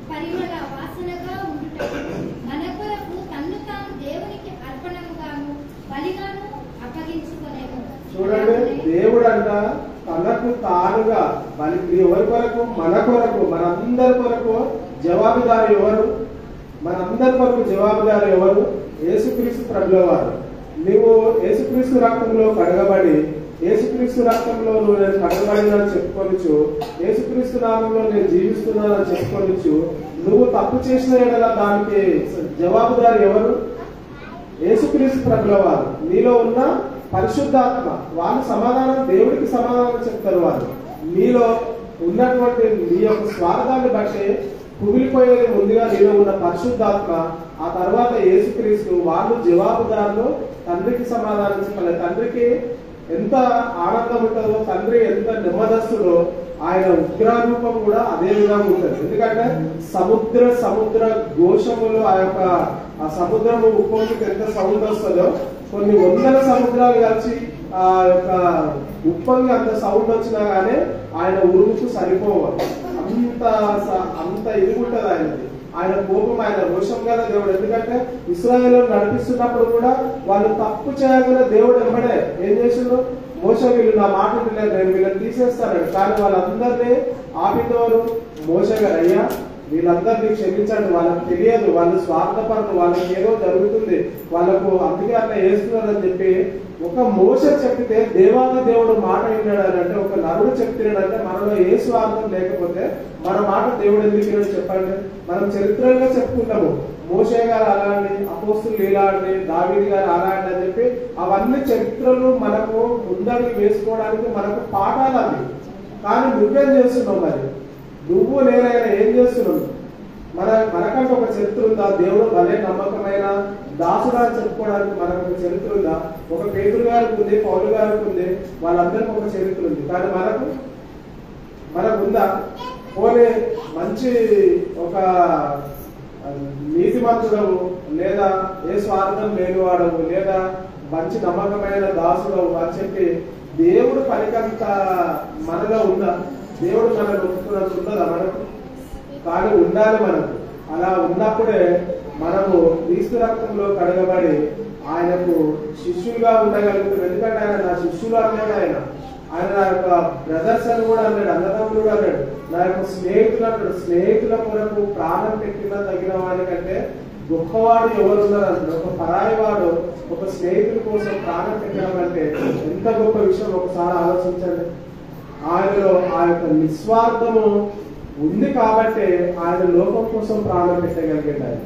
పరిమళ వాసనగా ఉండుటకు మన కొరకు తన్ను తాను దేవునికి అర్పణముగాను బలిగాను అప్పగించుకొనేను. చూడండి, దేవుడు అంట తనకు తానుగా బలి. ఎవరి కొరకు? మన కొరకు, మనందరి కొరకు జవాబుదారు ఎవరు? మనందరి కొరకు జవాబుదారు ఎవరు? యేసుక్రీస్తు ప్రభుల వారు. నువ్వు యేసుక్రీస్తు రక్తంలో కడగబడి, యేసుక్రీస్తు రక్తంలో నువ్వు నేను కడగబడినని చెప్పుకోవచ్చు, యేసుక్రీస్తు నామంలో నేను జీవిస్తున్నానని చెప్పుకోవచ్చు. నువ్వు తప్పు చేసిన ఎడల దానికి జవాబుదారు ఎవరు? యేసుక్రీస్తు ప్రభుల వారు. నీలో ఉన్న పరిశుద్ధాత్మ వాళ్ళు సమాధానం, దేవుడికి సమాధానం చెప్తారు. వాళ్ళు నీలో ఉన్నటువంటి నీ యొక్క స్వార్థాన్ని బట్టి కుమిలిపోయేది ముందుగా నీలో ఉన్న పరిశుద్ధాత్మ, ఆ తర్వాత యేసుక్రీస్తు. వాళ్ళు జవాబుదారులు, తండ్రికి సమాధానం చెప్పాలి. తండ్రికి ఎంత ఆనందం ఉంటుందో, తండ్రి ఎంత నెమ్మదస్తుడో, ఆయన ఉగ్రరూపం కూడా అదే విధంగా ఉంటుంది. ఎందుకంటే సముద్ర ఘోషములు, ఆ సముద్రము ఉప్పొంగికి ఎంత సౌండ్ వస్తుందో, కొన్ని వందల సముద్రాలు కలిసి ఆ యొక్క ఉప్పొంగి అంత సౌండ్ వచ్చినా గానీ ఆయన ఉరుముకు సరిపోవాలి. అంత ఇది ఉంటుంది ఆయనది. ఆయన కోపం, ఆయన రోషం గల దేవుడు. ఎందుకంటే ఇశ్రాయేలు నడిపిస్తున్నప్పుడు కూడా వాళ్ళు తప్పు చేయగల దేవుడు వెంబడే ఏం చేసిండ్రు, మోషే వీళ్ళు నా మాట వినలేదు, నేను వీళ్ళని తీసేస్తాను. కానీ వాళ్ళందరినీ ఆపినవారు మోషే గారు, అయ్యా వీళ్ళందరినీ క్షమించండి, వాళ్ళకి తెలియదు, వాళ్ళు స్వార్థపరులు, వాళ్ళకి ఏదో జరుగుతుంది, వాళ్ళకు అందుకే అట్లా వేస్తున్నారని చెప్పి ఒక మోసే చెప్తే దేవాది దేవుడు మాట విన్నాడు అంటే, ఒక నరుడు చెప్తున్నాడంటే మనలో ఏ స్వార్థం లేకపోతే మన మాట దేవుడు ఎందుకు విన్నాడు చెప్పండి. మనం చరిత్రగా చెప్పుకుంటాము, మోషే గారు అలాంటి, అపోస్తులు ఇలాంటి, దావీదు గారు అలాంటి అని చెప్పి అవన్నీ చరిత్రలు మనకు ముందడుగు వేసుకోవడానికి మనకు పాఠాలు అవి. కానీ నువ్వేం చేస్తున్నావు? మరి నువ్వు నేనైనా ఏం చేస్తున్నావు? మనకంటే ఒక చరిత్ర ఉందా? దేవుడు భలే నమ్మకమైన దాసుడా చెప్పుకోవడానికి మనకు ఒక చరిత్ర ఉందా? ఒక పేతురు గారికి ఉంది, పౌలు గారికి ఉంది, వాళ్ళందరికీ ఒక చరిత్ర ఉంది. కానీ మనకు ఉందా? పోనీ మంచి ఒక నీతిమంతుడవు, లేదా ఏ స్వార్థం లేనివాడవు, లేదా మంచి నమ్మకమైన దాసుడవు అని చెప్పి దేవుడు పనికంత మనలో ఉందా? దేవుడు మనకు ఒప్పుకున్నట్టు ఉండదా మనకు? కానీ ఉండాలి మనకు. అలా ఉన్నప్పుడే మనము క్రీస్తు రక్తంలో కడగబడి ఆయనకు శిష్యులుగా ఉండగలుగుతాం. ఎందుకంటే ఆయన నా శిష్యులు అన్నాడు, ఆయన నా యొక్క బ్రదర్స్ అని కూడా అన్నాడు, అన్నదమ్ములు కూడా అన్నాడు, నా యొక్క స్నేహితులు అన్నాడు. స్నేహితుల కొరకు ప్రాణం పెట్టిన తగిన వాడికంటే గొప్పవాడు ఎవరు ఉన్నారు అంటాడు. ఒక పరాయి వాడు ఒక స్నేహితుల కోసం ప్రాణం పెట్టడం అంటే ఎంత గొప్ప విషయం ఒకసారి ఆలోచించండి. ఆయనలో ఆ యొక్క నిస్వార్థము ఉంది కాబట్టి ఆయన లోకం కోసం ప్రాణం పెట్టగలిగాడు.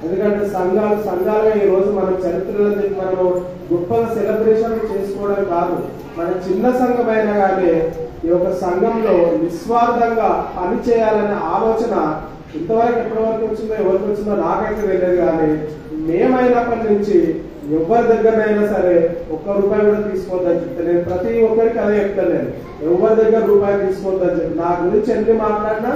ఎందుకంటే సంఘాలుగా ఈ రోజు మనం చరిత్రలో మనము గొప్పగా సెలబ్రేషన్ చేసుకోవడం కాదు. మన చిన్న సంఘమైనా కానీ ఈ యొక్క సంఘంలో నిస్వార్థంగా పని చేయాలనే ఆలోచన ఇంతవరకు ఎప్పటి వరకు వచ్చిందో ఎవరికి వచ్చిందో నాకైతే తెలియదు. కానీ మేమైనప్పటి నుంచి ఎవరి దగ్గరనైనా సరే ఒక్క రూపాయి కూడా తీసుకోవద్దని చెప్తే నేను ప్రతి ఒక్కరికి అదే చెప్తాను. నేను ఎవరి దగ్గర రూపాయి తీసుకోవద్దని చెప్పి, నా గురించి ఎన్ని మాట్లాడినా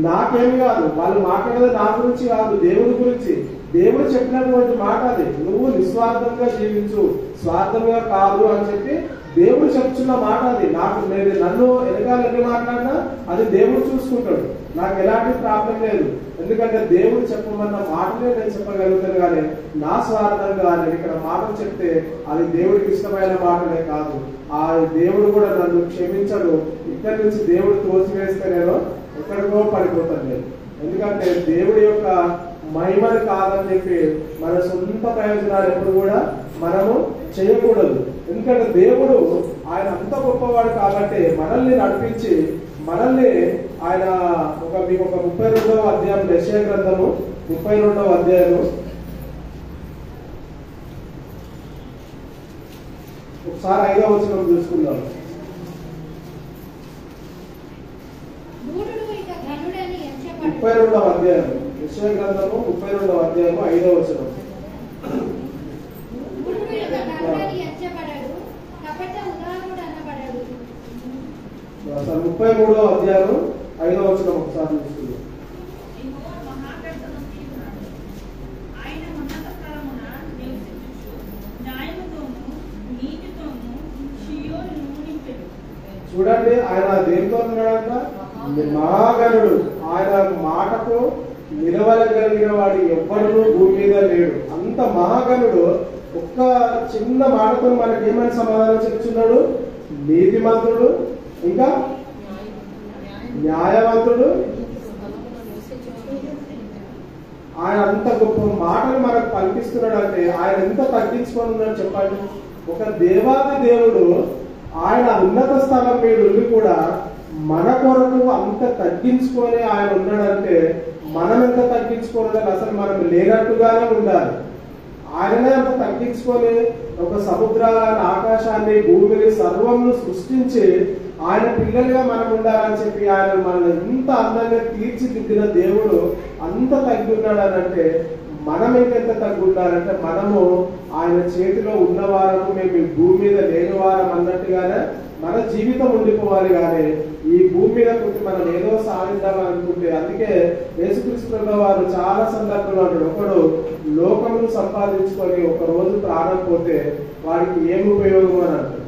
నాకేమి కాదు, వాళ్ళు మాట్లాడేది నా గురించి కాదు, దేవుడి గురించి. దేవుడు చెప్పినటువంటి మాట అది, నువ్వు నిస్వార్థంగా జీవించు, స్వార్థంగా కాదు అని చెప్పి దేవుడు చెప్తున్న మాట అది. నన్ను వెనకాల ఎన్ని మాట్లాడినా అది దేవుడు చూసుకుంటాడు, నాకు ఎలాంటి ప్రాబ్లం లేదు. ఎందుకంటే దేవుడు చెప్పమన్న మాటలే నేను చెప్పగలుగుతాను. కానీ నా స్వార్థంగా నేను ఇక్కడ మాటలు చెప్తే అది దేవుడికి ఇష్టమైన మాటలే కాదు. ఆ దేవుడు కూడా నన్ను క్షమించడు. ఇక్కడి నుంచి దేవుడు తోసివేస్తే నేను ఎక్కడికో పడిపోతాను నేను. ఎందుకంటే దేవుడి యొక్క మహిమని కాదని చెప్పి మన సొంత ప్రయోజనాలు ఎప్పుడు కూడా మనము చేయకూడదు. ఎందుకంటే దేవుడు ఆయన అంత గొప్పవాడు కాబట్టి మనల్ని నడిపించి మనల్ని ఆయన మీకు ఒక 32వ అధ్యాయం యెషయా గ్రంథము 32వ అధ్యాయము ఒకసారి 5వ వచనం చూసుకుందాం. 32వ అధ్యాయం యెషయా గ్రంథము 32వ అధ్యాయము 5వ వచనం. అసలు 33వ అధ్యాయం 5వ వచనం ఒకసారి చూసుకుందాం. చూడండి, ఆయన దేంతో ఉన్నాడంట? మహాగణుడు. ఆయన మాటకు నిలవగలిగిన వాడు ఎవ్వడూ భూమి మీద లేడు. అంత మహాగణుడు ఒక్క చిన్న మాటతో మనకి ఏమైనా సమాధానం చెప్తున్నాడు? నీతిమంతుడు, ఇంకా న్యాయవంతుడు. ఆయన అంత గొప్ప మాటలు మనకు పలికిస్తున్నాడు అంటే ఆయన ఎంత తగ్గించుకొని ఉన్నాడు చెప్పండి. ఒక దేవాది దేవుడు ఆయన ఉన్నత స్థలం మీద ఉండి కూడా మన కొరకు అంత తగ్గించుకొని ఆయన ఉన్నాడంటే మనం ఎంత తగ్గించుకోవాలి? అసలు మనం లేనట్టుగానే ఉండాలి. ఆయననే అంత తగ్గించుకొని ఒక సముద్రాలను, ఆకాశాన్ని, భూమిని, సర్వంను సృష్టించి ఆయన పిల్లలుగా మనం ఉండాలని చెప్పి ఆయన మనల్ని ఎంత అందంగా తీర్చిదిద్దిన దేవుడు అంత తగ్గి ఉన్నాడనంటే మనం ఇంకెంత తగ్గి ఉండాలంటే మనము ఆయన చేతిలో ఉన్నవారము, మేము భూమి మీద లేని వారం అన్నట్టుగానే మన జీవితం ఉండిపోవాలి. కానీ ఈ భూమి మీద పుట్టి మనం ఏదో సాధిద్దామని అనుకుంటే, అందుకే యేసుక్రీస్తు వారు చాలా సందర్భంలో అంటాడు, ఒకడు లోకమును సంపాదించుకొని ఒక రోజు ప్రాణం పోతే వాడికి ఏమి ఉపయోగం అని అంటాడు.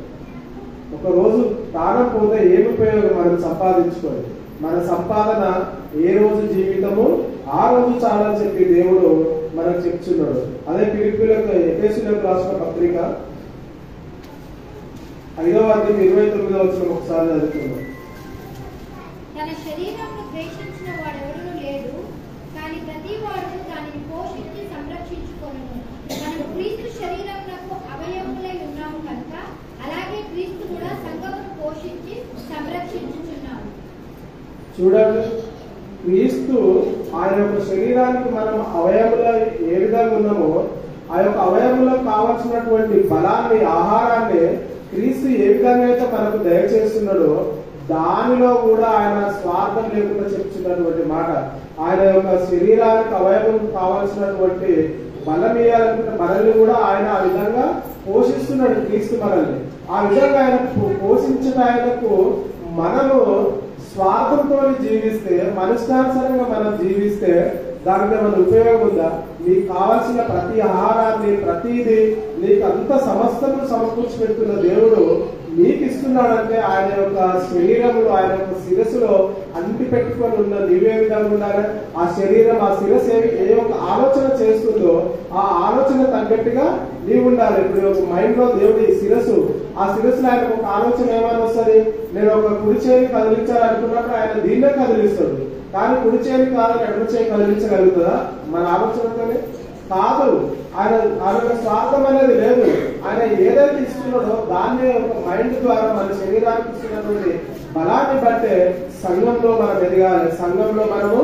ఒక రోజు ప్రాణం పోతే ఏమి ఉపయోగం? మనం సంపాదించుకొని మన సంపాదన ఏ రోజు జీవితము ఆ రోజు చాలా చెప్పి దేవుడు మనకు చెప్తున్నాడు. అదే ఫిలిప్పీయులకు ఎఫెసీయులకు రాసిన పత్రిక 5వ అధ్యాయం 29వ వచనం ఒకసారి చదువుతున్నాం. తన శరీరమును ద్వేషించిన వాడెవడూ లేడు, కానీ ప్రతి వాడు దానిని పోషించి సంరక్షించుకొనును. మనం క్రీస్తు శరీరమునకు అవయవములై ఉన్నాము కనుక చూడండి, క్రీస్తు ఆయన యొక్క శరీరానికి మనం అవయములో ఏ విధంగా ఉన్నామో ఆ యొక్క అవయములో కావాల్సినటువంటి బలాన్ని, ఆహారాన్ని క్రీస్తు ఏ విధంగా అయితే మనకు దయచేస్తున్నాడో దానిలో కూడా ఆయన స్వార్థం లేకుండా చెప్తున్నటువంటి మాట. ఆయన యొక్క శరీరానికి అవయవం కావాల్సినటువంటి బలం ఇవ్వాలనుకుంటే మనల్ని కూడా ఆయన ఆ విధంగా పోషిస్తున్నాడు క్రీస్తు మనల్ని. ఆ విధంగా ఆయన పోషించడానికి మనము స్వార్థంతో జీవిస్తే, మనస్కానుసారంగా మనం జీవిస్తే దానికి మన ఉపయోగం ఉందా? నీకు కావాల్సిన ప్రతి ఆహారాన్ని, ప్రతిదీ నీకు అంత సమస్తము సమకూర్చి పెడుతున్న దేవుడు నీకు ఇస్తున్నాడంటే ఆయన యొక్క శరీరంలో, ఆయన యొక్క శిరస్సులో అంటి పెట్టుకొని ఉన్న నీవే విధంగా ఉండాలి. ఆ శరీరం, ఆ శిరస్సు ఏ ఒక ఆలోచన చేస్తుందో ఆ ఆలోచన తగ్గట్టుగా నీవు ఉండాలి. ఇప్పుడు ఒక మైండ్ లో దేవుడి శిరస్సు, ఆ శిరస్సులో ఆయనకు ఒక ఆలోచన ఏమైనా వస్తుంది, నేను ఒక కుడి చేయి కదిలించాలనుకున్నప్పుడు ఆయన దీన్నే కదిలిస్తాడు. కానీ కుడి చేయి కాదని ఎడమ చేయి కదిలించగలుగుతుందా మన ఆలోచనతోనే? కాదు. ఆయన స్వార్థం అనేది లేదు. ఆయన ఏదైతే ఇస్తున్నాడో దాన్ని ఒక మైండ్ ద్వారా మన శరీరానికి ఇస్తున్నటువంటి బలాన్ని బట్టే సంఘంలో మనం ఎదగాలి, సంఘంలో మనము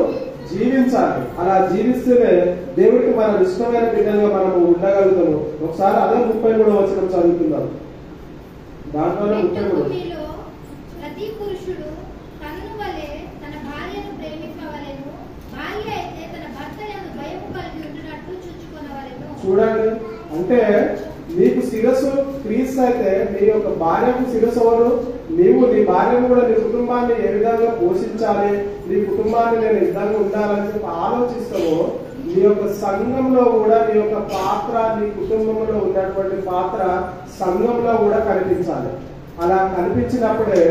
జీవించాలి. అలా జీవిస్తేనే దేవుడికి మనం ఇష్టమైన బిడ్డలుగా మనము ఉండగలుగుతాము. ఒకసారి అదే 33వ వచనం చదువుతున్నాం. దాంట్లోనే 33 ప్రతి పురుషుడు తనను వలె తన భార్యను ప్రేమింపవలెను, భార్య అయితే తన భర్త యందు భయము కలిగి ఉండునట్లు చూచుకొనవలెను. చూడండి, అంటే నీకు శిరస్సు క్రీస్తు అయితే నీ యొక్క భార్యకు శిరస్సు ఎవరు? నీవు నీ భార్యను కూడా, నీ కుటుంబాన్ని ఏ విధంగా పోషించాలి, నీ కుటుంబాన్ని నేను ఏ విధంగా ఉండాలని చెప్పి ఆలోచిస్తావో నీ యొక్క సంఘంలో కూడా నీ యొక్క పాత్ర, నీ కుటుంబంలో ఉన్నటువంటి పాత్ర సంఘంలో కూడా కనిపించాలి. అలా కనిపించినప్పుడే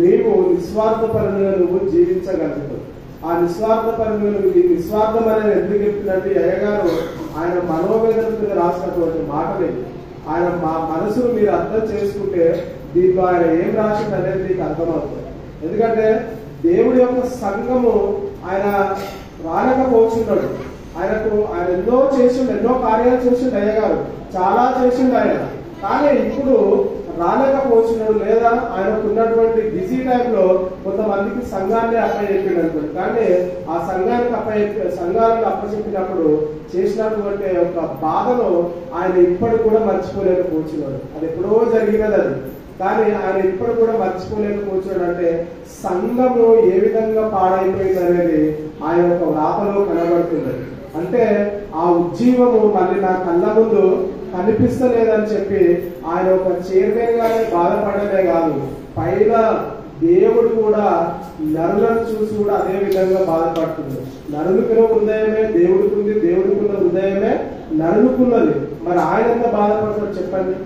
నీవు నిస్వార్థపరంగా నువ్వు జీవించగలుగుతావు. ఆ నిస్వార్థపరంగా ఈ నిస్వార్థం అనేది ఎందుకు చెప్తున్నట్టు అయ్యగారు ఆయన మనోవేదన మీద రాసినటువంటి మాటలే. ఆయన మా మనసును మీరు అర్థం చేసుకుంటే దీంట్లో ఆయన ఏం రాసింది అనేది మీకు అర్థమవుతుంది. ఎందుకంటే దేవుడి యొక్క సంఘము ఆయన రానకపోతున్నాడు. ఆయన ఎన్నో చేసిండు, ఎన్నో కార్యాలు చేసిండు అయ్యగారు, చాలా చేసిండు ఆయన. కానీ ఇప్పుడు రాలేకపోతున్నాడు, లేదా ఆయనకు ఉన్నటువంటి బిజీ టైంలో కొంతమందికి సంఘాన్ని అప్పచెప్పిండు అనుకోండి. కానీ ఆ సంఘాలను అప్పచెప్పినప్పుడు చేసినటువంటి ఒక బాధను ఆయన ఇప్పటికి కూడా మర్చిపోలేకపోతున్నాడు. అది ఎప్పుడో జరిగినది అది, కానీ ఆయన ఇప్పటికి కూడా మర్చిపోలేకపోతున్నాడు. అంటే సంఘము ఏ విధంగా పాడైపోయింది అనేది ఆయన యొక్క వ్రాతలో కనబడుతుంది. అంటే ఆ ఉజ్జీవము మళ్ళీ నా కళ్ళ ముందు కనిపిస్తలేదని చెప్పి ఆయన ఒక చైర్మన్ గానే బాధపడమే కాదు, పైన దేవుడు కూడా నరులను చూసి కూడా అదే విధంగా బాధపడుతుంది. నరులకున్న హృదయమే దేవుడికి ఉంది, దేవుడికున్న హృదయమే నరులకున్నది. మరి ఆయన ఎంత బాధపడుతున్నాడు చెప్పండి.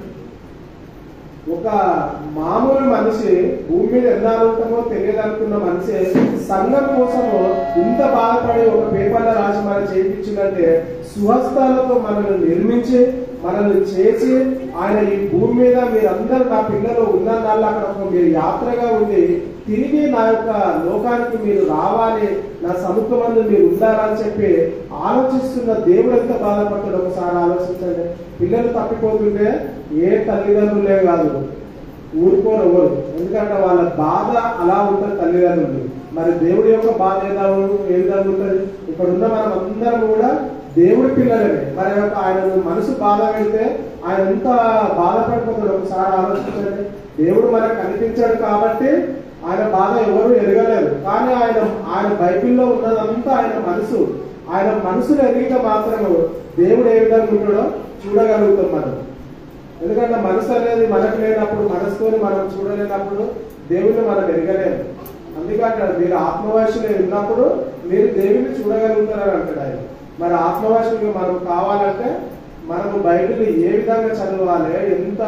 ఒక మామూలు మనిషి భూమి మీద ఎన్నాళ్ళు ఉంటామో తెలియదు అనుకున్న మనిషి సంఘం కోసము ఇంత బాధపడి ఒక పేపర్లో రాసి మనం చేయించిందంటే సుహస్తాలతో మనల్ని నిర్మించి మనల్ని చేసి ఆయన ఈ భూమి మీద మీరందరూ నా పిల్లలు ఉన్ననాళ్ళు అక్కడ మీరు యాత్రగా ఉండి తిరిగి నా యొక్క లోకానికి మీరు రావాలి, నా సముఖమందు మీరు ఉండాలని చెప్పి ఆలోచిస్తున్న దేవుడు ఎంత బాధపడతాడు ఒకసారి ఆలోచించండి. పిల్లలు తప్పిపోతుంటే ఏ తల్లిదండ్రులే కాదు ఊరుకోరు ఎవరు, ఎందుకంటే వాళ్ళ బాధ అలా ఉంటుంది తల్లిదండ్రులు. మరి దేవుడి యొక్క బాధ ఏ విధంగా ఉంటుంది? ఇక్కడ ఉన్న మనం అందరం కూడా దేవుడి పిల్లలనే. మరి ఆయన మనసు బాధ పెడితే ఆయన ఎంత బాధపడిపోతాడు ఒకసారి ఆలోచించండి. దేవుడు మనకు కనిపించాడు కాబట్టి ఆయన బాధ ఎవరు ఎరగలేరు. కానీ ఆయన బైబిల్లో ఉన్నదంతా ఆయన మనసును ఎరిగితే మాత్రము దేవుడు ఏ విధంగా ఉంటాడో చూడగలుగుతాం మనం. ఎందుకంటే మనసు అనేది మనకు లేనప్పుడు, మనసుతోని మనం చూడలేనప్పుడు దేవుడిని మనం ఎరగలేము. అందుకంటే మీరు ఆత్మవాసులు ఉన్నప్పుడు మీరు దేవుడిని చూడగలుగుతారని అంటాడు ఆయన. మరి ఆత్మవాసులుగా మనం కావాలంటే మనము బైబిల్ ఏ విధంగా చదవాలి, ఎంత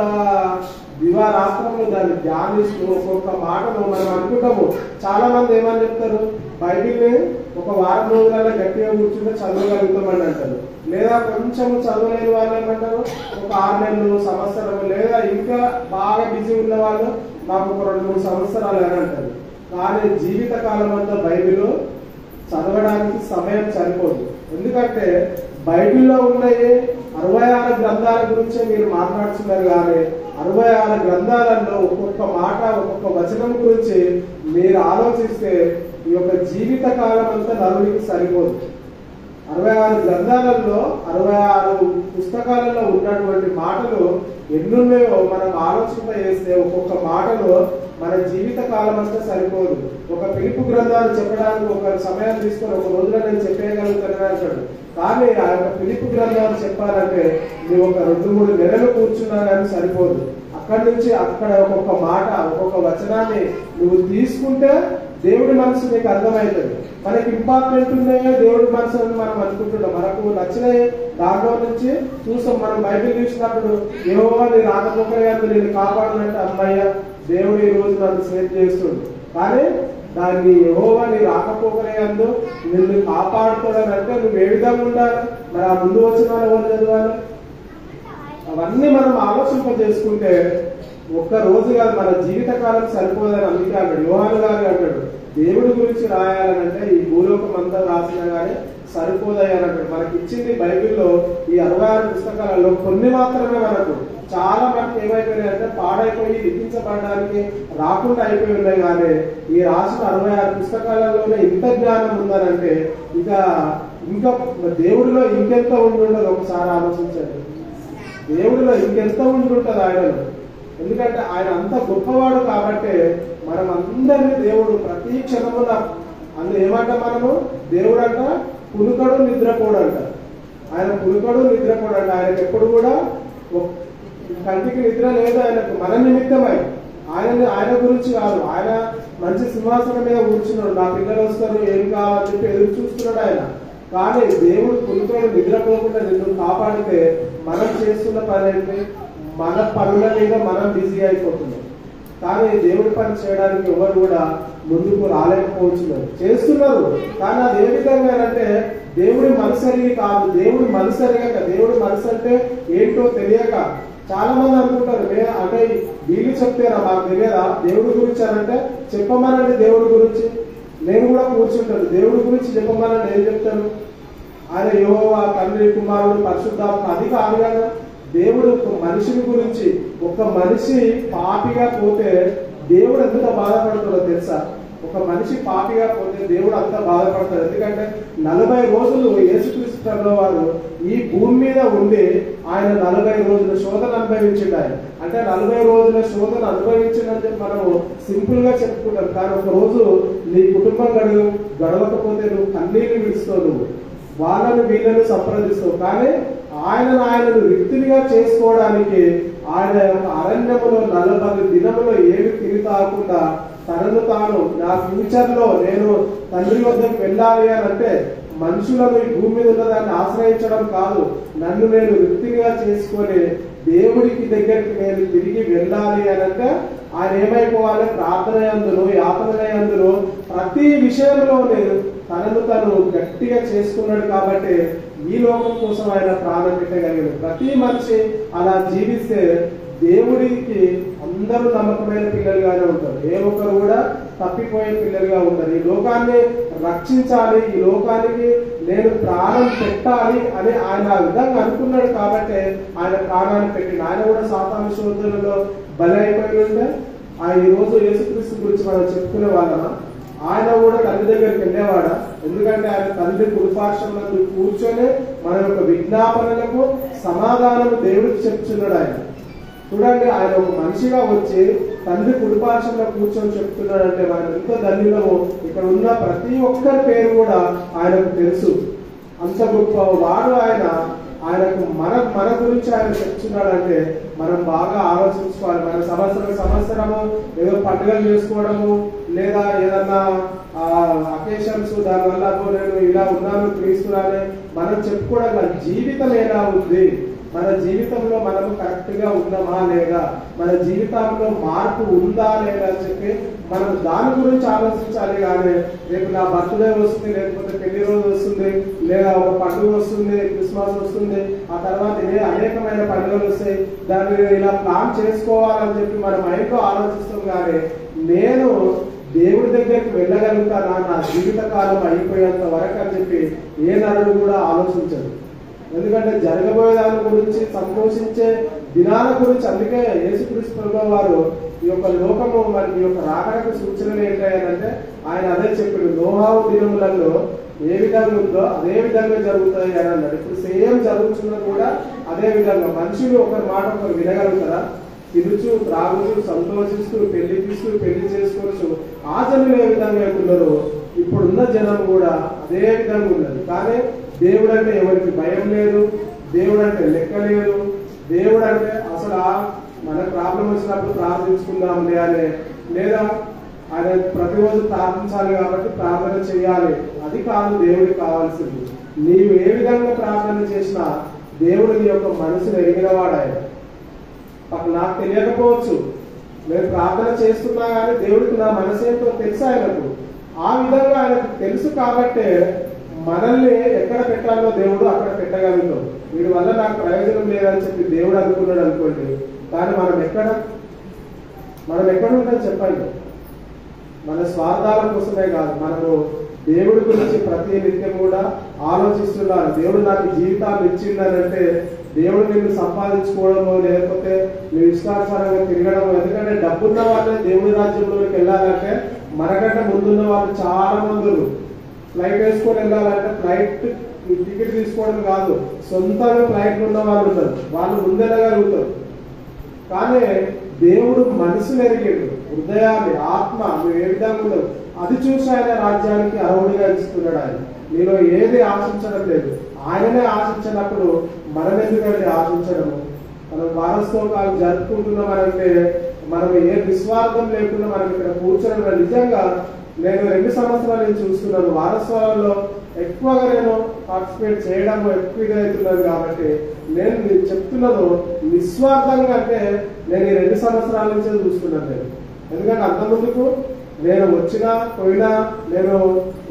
దివారాత్రంలో దాన్ని ధ్యానిస్తూ ఒక్కొక్క మాటను మనం అనుకుంటాము. చాలా మంది ఏమని చెప్తారు, బైబిల్ని ఒక వారం రోజులలో గట్టిగా కూర్చుంటే చదవగలుగుతామని అంటారు. లేదా కొంచెం చదవలేని వాళ్ళు ఏమంటారు, ఒక 6 నెలలు, సంవత్సరం, లేదా ఇంకా బాగా బిజీ ఉన్న వాళ్ళు మాకు ఒక 2-3 సంవత్సరాలు అని అంటారు. కానీ జీవిత కాలం అంతా బైబిల్ చదవడానికి సమయం సరిపోదు. ఎందుకంటే బైబిల్లో ఉన్నాయి 66 గ్రంథాల గురించి మీరు మాట్లాడుతున్నారు. కానీ 66 గ్రంథాలలో ఒక్కొక్క మాట, ఒక్కొక్క వచనం గురించి మీరు ఆలోచిస్తే ఈ యొక్క జీవిత కాలం అంతా నరుడికి సరిపోదు. 66 గ్రంథాలలో 66 పుస్తకాలలో ఉన్నటువంటి మాటలు ఎన్నున్నాయో మనం ఆలోచన చేస్తే ఒక్కొక్క మాటలో మన జీవిత కాలం అంతా సరిపోదు. ఒక పిలుపు గ్రంథాలు చెప్పడానికి ఒక సమయం తీసుకొని ఒక రోజులో నేను చెప్పేయగలుగుతానని అంటాడు. కానీ ఆ యొక్క పిలుపు గ్రంథాలు చెప్పాలంటే నువ్వు ఒక 2-3 నెలలు కూర్చున్నా కానీ సరిపోదు. అక్కడి నుంచి అక్కడ ఒక్కొక్క మాట ఒక్కొక్క వచనాన్ని నువ్వు తీసుకుంటే దేవుడి మనసు నీకు అర్థమవుతుంది. మనకి ఇంపార్టెంట్ ఉన్నాయో దేవుడి మనసు అని మనం అనుకుంటున్నాం. మనకు నచ్చిన దాంట్లో నుంచి చూసాం. మనం బైబిల్ చూసినప్పుడు యెహోవా నీ రాకపోకలందు నేను కాపాడాలంటే అమ్మయ్య దేవుడు ఈ రోజు నన్ను సేవ్ చేస్తుండు. కానీ దాన్ని యెహోవా నీ రాకపోకలందు నిన్ను కాపాడుతాడని అంటే నువ్వు ఏ విధంగా ఉండాలి? మరి ఆ ముందు వచ్చిన వాళ్ళు ఎవరు చదవాలి? అవన్నీ మనం ఆలోచింపజేసుకుంటే ఒక్క రోజు కాదు, మన జీవితకాలం సరిపోదని అందుకే అన్నాడు. యోహాను గారు అంటాడు దేవుడి గురించి రాయాలనంటే ఈ భూలోకం అంతా రాసినా కానీ సరిపోదయ్యని అంటాడు. మనకి ఇచ్చింది బైబిల్లో ఈ 66 పుస్తకాలలో కొన్ని మాత్రమే మనకు. చాలా మనకు ఏమైపోయినాయి అంటే పాడైపోయి లిఖించబడడానికి రాకుండా అయిపోయి ఉన్నాయి. కానీ ఈ రాసిన 66 పుస్తకాలలోనే ఇంత జ్ఞానం ఉందనంటే ఇంకా దేవుడిలో ఇంకెంత ఉండి ఉండదు ఒకసారి ఆలోచించండి. దేవుడిలో ఇంకెంత ఉండి ఉంటుంది ఆయనలో. ఎందుకంటే ఆయన అంత గొప్పవాడు కాబట్టి మనం అందరినీ దేవుడు ప్రతి క్షణమున అందులో ఏమంట మనము దేవుడు అంట పులుకడు నిద్రపోడు అంట. ఆయన పులుకడు నిద్రపోడు అంట. ఆయనకు ఎప్పుడు కూడా కంటికి నిద్ర లేదు ఆయనకు. మన నిమిత్తమై ఆయన గురించి కాదు. ఆయన మంచి సింహాసనం మీద కూర్చున్నాడు. నా పిల్లలు వస్తారు ఏం కావాలని చెప్పి ఎదురు చూస్తున్నాడు ఆయన. కానీ దేవుడు పులుకడు నిద్రపోకుండా నిన్ను కాపాడితే మనం చేస్తున్న పని ఏంటి? మన పనుల మీద మనం బిజీ అయిపోతున్నాం. కానీ దేవుడి పని చేయడానికి ఎవరు కూడా ముందుకు రాలేకపోతున్నారు. చేస్తున్నారు కానీ అది ఏ విధంగా అంటే దేవుడి మనసరిగి కాదు. దేవుడి మనసరిగాక దేవుడి మనసు అంటే ఏంటో తెలియక చాలా మంది అనుకుంటారు అంటే వీళ్ళు చెప్తారా మాకు తెలియదా దేవుడి గురించి అని అంటే చెప్పమనండి. దేవుడి గురించి నేను కూడా కూర్చుంటాను. దేవుడి గురించి చెప్పమనండి. ఏం చెప్తాను? ఆయన యెహోవా తండ్రి కుమారుడు పరిశుద్ధాత్మ అది కాదు కదా. దేవుడు ఒక మనిషిని గురించి ఒక మనిషి పాపిగా పోతే దేవుడు ఎంత బాధపడుతుందో తెలుసా? ఒక మనిషి పాపిగా పోతే దేవుడు అంత బాధపడతాడు. ఎందుకంటే 40 రోజులు యేసుక్రీస్తు వారు ఈ భూమి మీద ఉండి ఆయన 40 రోజుల శోధన అనుభవించిండు. ఆయన అంటే 40 రోజుల శోధన అనుభవించిందని చెప్పి మనము సింపుల్ గా చెప్పుకుంటాం. కానీ ఒక రోజు నీ కుటుంబం గడవకపోతే నువ్వు కన్నీళ్ళు విడుస్తావు. నువ్వు వాళ్ళను వీళ్ళను సంప్రదిస్తావు. కానీ ఆయనను వ్యక్తిగా చేసుకోవడానికి ఆయన యొక్క అరణ్యములో 40 దినములో ఏమి తిరిగి తాగకుండా తనను తాను నా ఫ్యూచర్ లో నేను తండ్రి వద్దకు వెళ్ళాలి అని అంటే మనుషులను ఈ భూమి మీద ఉన్నదాన్ని ఆశ్రయించడం కాదు, నన్ను నేను వ్యక్తిగా చేసుకొని దేవుడికి దగ్గరికి నేను తిరిగి వెళ్ళాలి అని అంటే ఆయన ఏమైపోవాలి? ప్రార్థన యందును యాతన యందును ప్రతి విషయంలో నేను తనను తను గట్టిగా చేసుకున్నాడు. కాబట్టి ఈ లోకం కోసం ఆయన ప్రాణం పెట్టగలిగాడు. ప్రతి మనిషి అలా జీవిస్తే దేవుడికి అందరూ నమ్మకమైన పిల్లలుగానే ఉంటారు. ఏ ఒక్కరు కూడా తప్పిపోయే పిల్లలుగా ఉంటారు. ఈ లోకాన్ని రక్షించాలి, ఈ లోకానికి నేను ప్రాణం పెట్టాలి అని ఆయన ఆ విధంగా అనుకున్నాడు. కాబట్టి ఆయన ప్రాణాన్ని పెట్టిండు. ఆయన కూడా సాతాను శోధనలో బలి అయిపోయి ఉంటే ఈ రోజు యేసుక్రీస్తు గురించి మనం చెప్పుకునే వాళ్ళమా? ఆయన కూడా తండ్రి దగ్గరికి వెళ్ళేవాడా? ఎందుకంటే ఆయన తండ్రి కుడిపార్శ్వంలో కూర్చొని మన యొక్క విజ్ఞాపనలకు సమాధానం దేవుడికి చెప్తున్నాడు. ఆయన చూడండి, ఆయన ఒక మనిషిగా వచ్చి తండ్రి కుడిపార్శ్వంలో కూర్చొని చెప్తున్నాడంటే ఆయన ఎంతో ధన్యులము. ఇక్కడ ఉన్న ప్రతి ఒక్కరి పేరు కూడా ఆయనకు తెలుసు. అంత గొప్ప వాడు ఆయన. ఆయనకు మన గురించి ఆయన చెప్తున్నాడంటే మనం బాగా ఆలోచించుకోవాలి. మన సంవత్సరము ఏదో పండుగలు చేసుకోవడము లేదా ఏదన్నా అకేషన్స్ దానివల్ల నేను ఇలా ఉన్నాను క్రీస్తురానే మనం చెప్పుకోవడం. జీవితం ఎలా ఉంది? మన జీవితంలో మనము కరెక్ట్ గా ఉన్నామా లేదా? మన జీవితంలో మార్పు ఉందా లేదా అని చెప్పి మనం దాని గురించి ఆలోచించాలి. కానీ రేపు నా బర్త్డే వస్తుంది, లేకపోతే పెళ్లి రోజు వస్తుంది, లేదా ఒక పండుగ వస్తుంది, క్రిస్మస్ వస్తుంది, ఆ తర్వాత అనేకమైన పండుగలు వస్తాయి, దాన్ని ఇలా ప్లాన్ చేసుకోవాలని చెప్పి మన మైండ్ లో ఆలోచిస్తాం. కానీ నేను దేవుడి దగ్గరికి వెళ్ళగలుగుతానా నా జీవిత కాలం అయిపోయేంత వరకు అని చెప్పి ఏ నరుడు కూడా ఆలోచించదు. ఎందుకంటే జరగబోయే దాని గురించి సంతోషించే దినాల గురించి అందుకే యేసుక్రీస్తు వారు ఈ యొక్క లోకము మరి ఈ యొక్క రాకడకు సూచనలు ఏంటంటే ఆయన అదే చెప్పాడు, నోహావు దినములలో ఏ విధంగా ఉందో అదే విధంగా జరుగుతాయి అని అన్నాడు. ఇప్పుడు సేమ్ జరుగుతున్నది కూడా అదే విధంగా. మనుషులు ఒకరి మాట ఒకరు వినగలుగుతారా? తిరుచు త్రాగుచు సంతోషిస్తూ పెళ్లి చేసుకోవచ్చు. ఆ జనులు ఏ విధంగా అవుతున్నారో ఇప్పుడున్న జనం కూడా అదే విధంగా ఉన్నది. కానీ దేవుడు అంటే ఎవరికి భయం లేదు, దేవుడు అంటే లెక్క లేదు, దేవుడు అంటే అసలు మన ప్రాబ్లం వచ్చినప్పుడు ప్రార్థించుకుందాంలే అనే, లేదా ఆయన ప్రతిరోజు ప్రార్థించాలి కాబట్టి ప్రార్థన చేయాలి, అది కాదు దేవుడికి కావాల్సింది. నీవు ఏ విధంగా ప్రార్థన చేసినా దేవుడు నీ యొక్క మనసును ఎరిగినవాడు. ఆయన నాకు తెలియకపోవచ్చు, నేను ప్రార్థన చేస్తున్నా కానీ దేవుడికి నా మనసు ఏంటో తెలుసు ఆయనకు. ఆ విధంగా ఆయనకు తెలుసు కాబట్టే మనల్ని ఎక్కడ పెట్టాలో దేవుడు అక్కడ పెట్టగలుగుతాం. వీడి వల్ల నాకు ప్రయోజనం లేదని చెప్పి దేవుడు అనుకున్నాడు అనుకోండి, కానీ మనం ఎక్కడ ఉంటాం చెప్పండి? మన స్వార్థాల కోసమే కాదు, మనము దేవుడి గురించి ప్రతి నిత్యం కూడా ఆలోచిస్తున్నారు. దేవుడు నాకు జీవితాన్ని ఇచ్చిందనంటే దేవుడు నిన్ను సంపాదించుకోవడము, లేకపోతే నువ్వు ఇష్టానుసారంగా తిరగడము. ఎందుకంటే డబ్బున్న వాళ్ళే దేవుడి రాజ్యంలోకి వెళ్ళాలంటే మనకంటే ముందున్న వాళ్ళు చాలా మంది ఫ్లైట్ వేసుకొని వెళ్ళాలంటే ఫ్లైట్ టికెట్ తీసుకోవడం కాదు, సొంతంగా ఫ్లైట్ ఉన్న వాళ్ళు ఉన్నారు, వాళ్ళు ముందెళ్ళగలుగుతారు. కానీ దేవుడు మనసును ఎరిగాడు, హృదయాన్ని, ఆత్మ నువ్వు ఏ విధంగా ఉండవు అది చూసి ఆయన రాజ్యానికి అర్హుడిగా ఇస్తున్నాడు. ఆయన నీలో ఏది ఆశించడం లేదు, ఆయననే ఆశించినప్పుడు మనం ఎందుకంటే ఆశించడము? మనం వారసత్వం జరుపుకుంటున్నామనంటే మనం ఏ విశ్వాసం లేకుండా మనం ఇక్కడ కూర్చొని నిజంగా నేను 2 సంవత్సరాలు నేను చూస్తున్నాను, వారసత్వాలలో ఎక్కువగా నేను పార్టిసిపేట్ చేయడం ఎక్కువగా అవుతున్నాను. కాబట్టి నేను చెప్తున్నాను నిస్వార్థంగా, అంటే నేను ఈ 2 సంవత్సరాల నుంచే చూస్తున్నాను. నేను ఎందుకంటే అంత ముందుకు నేను వచ్చినా పోయినా నేను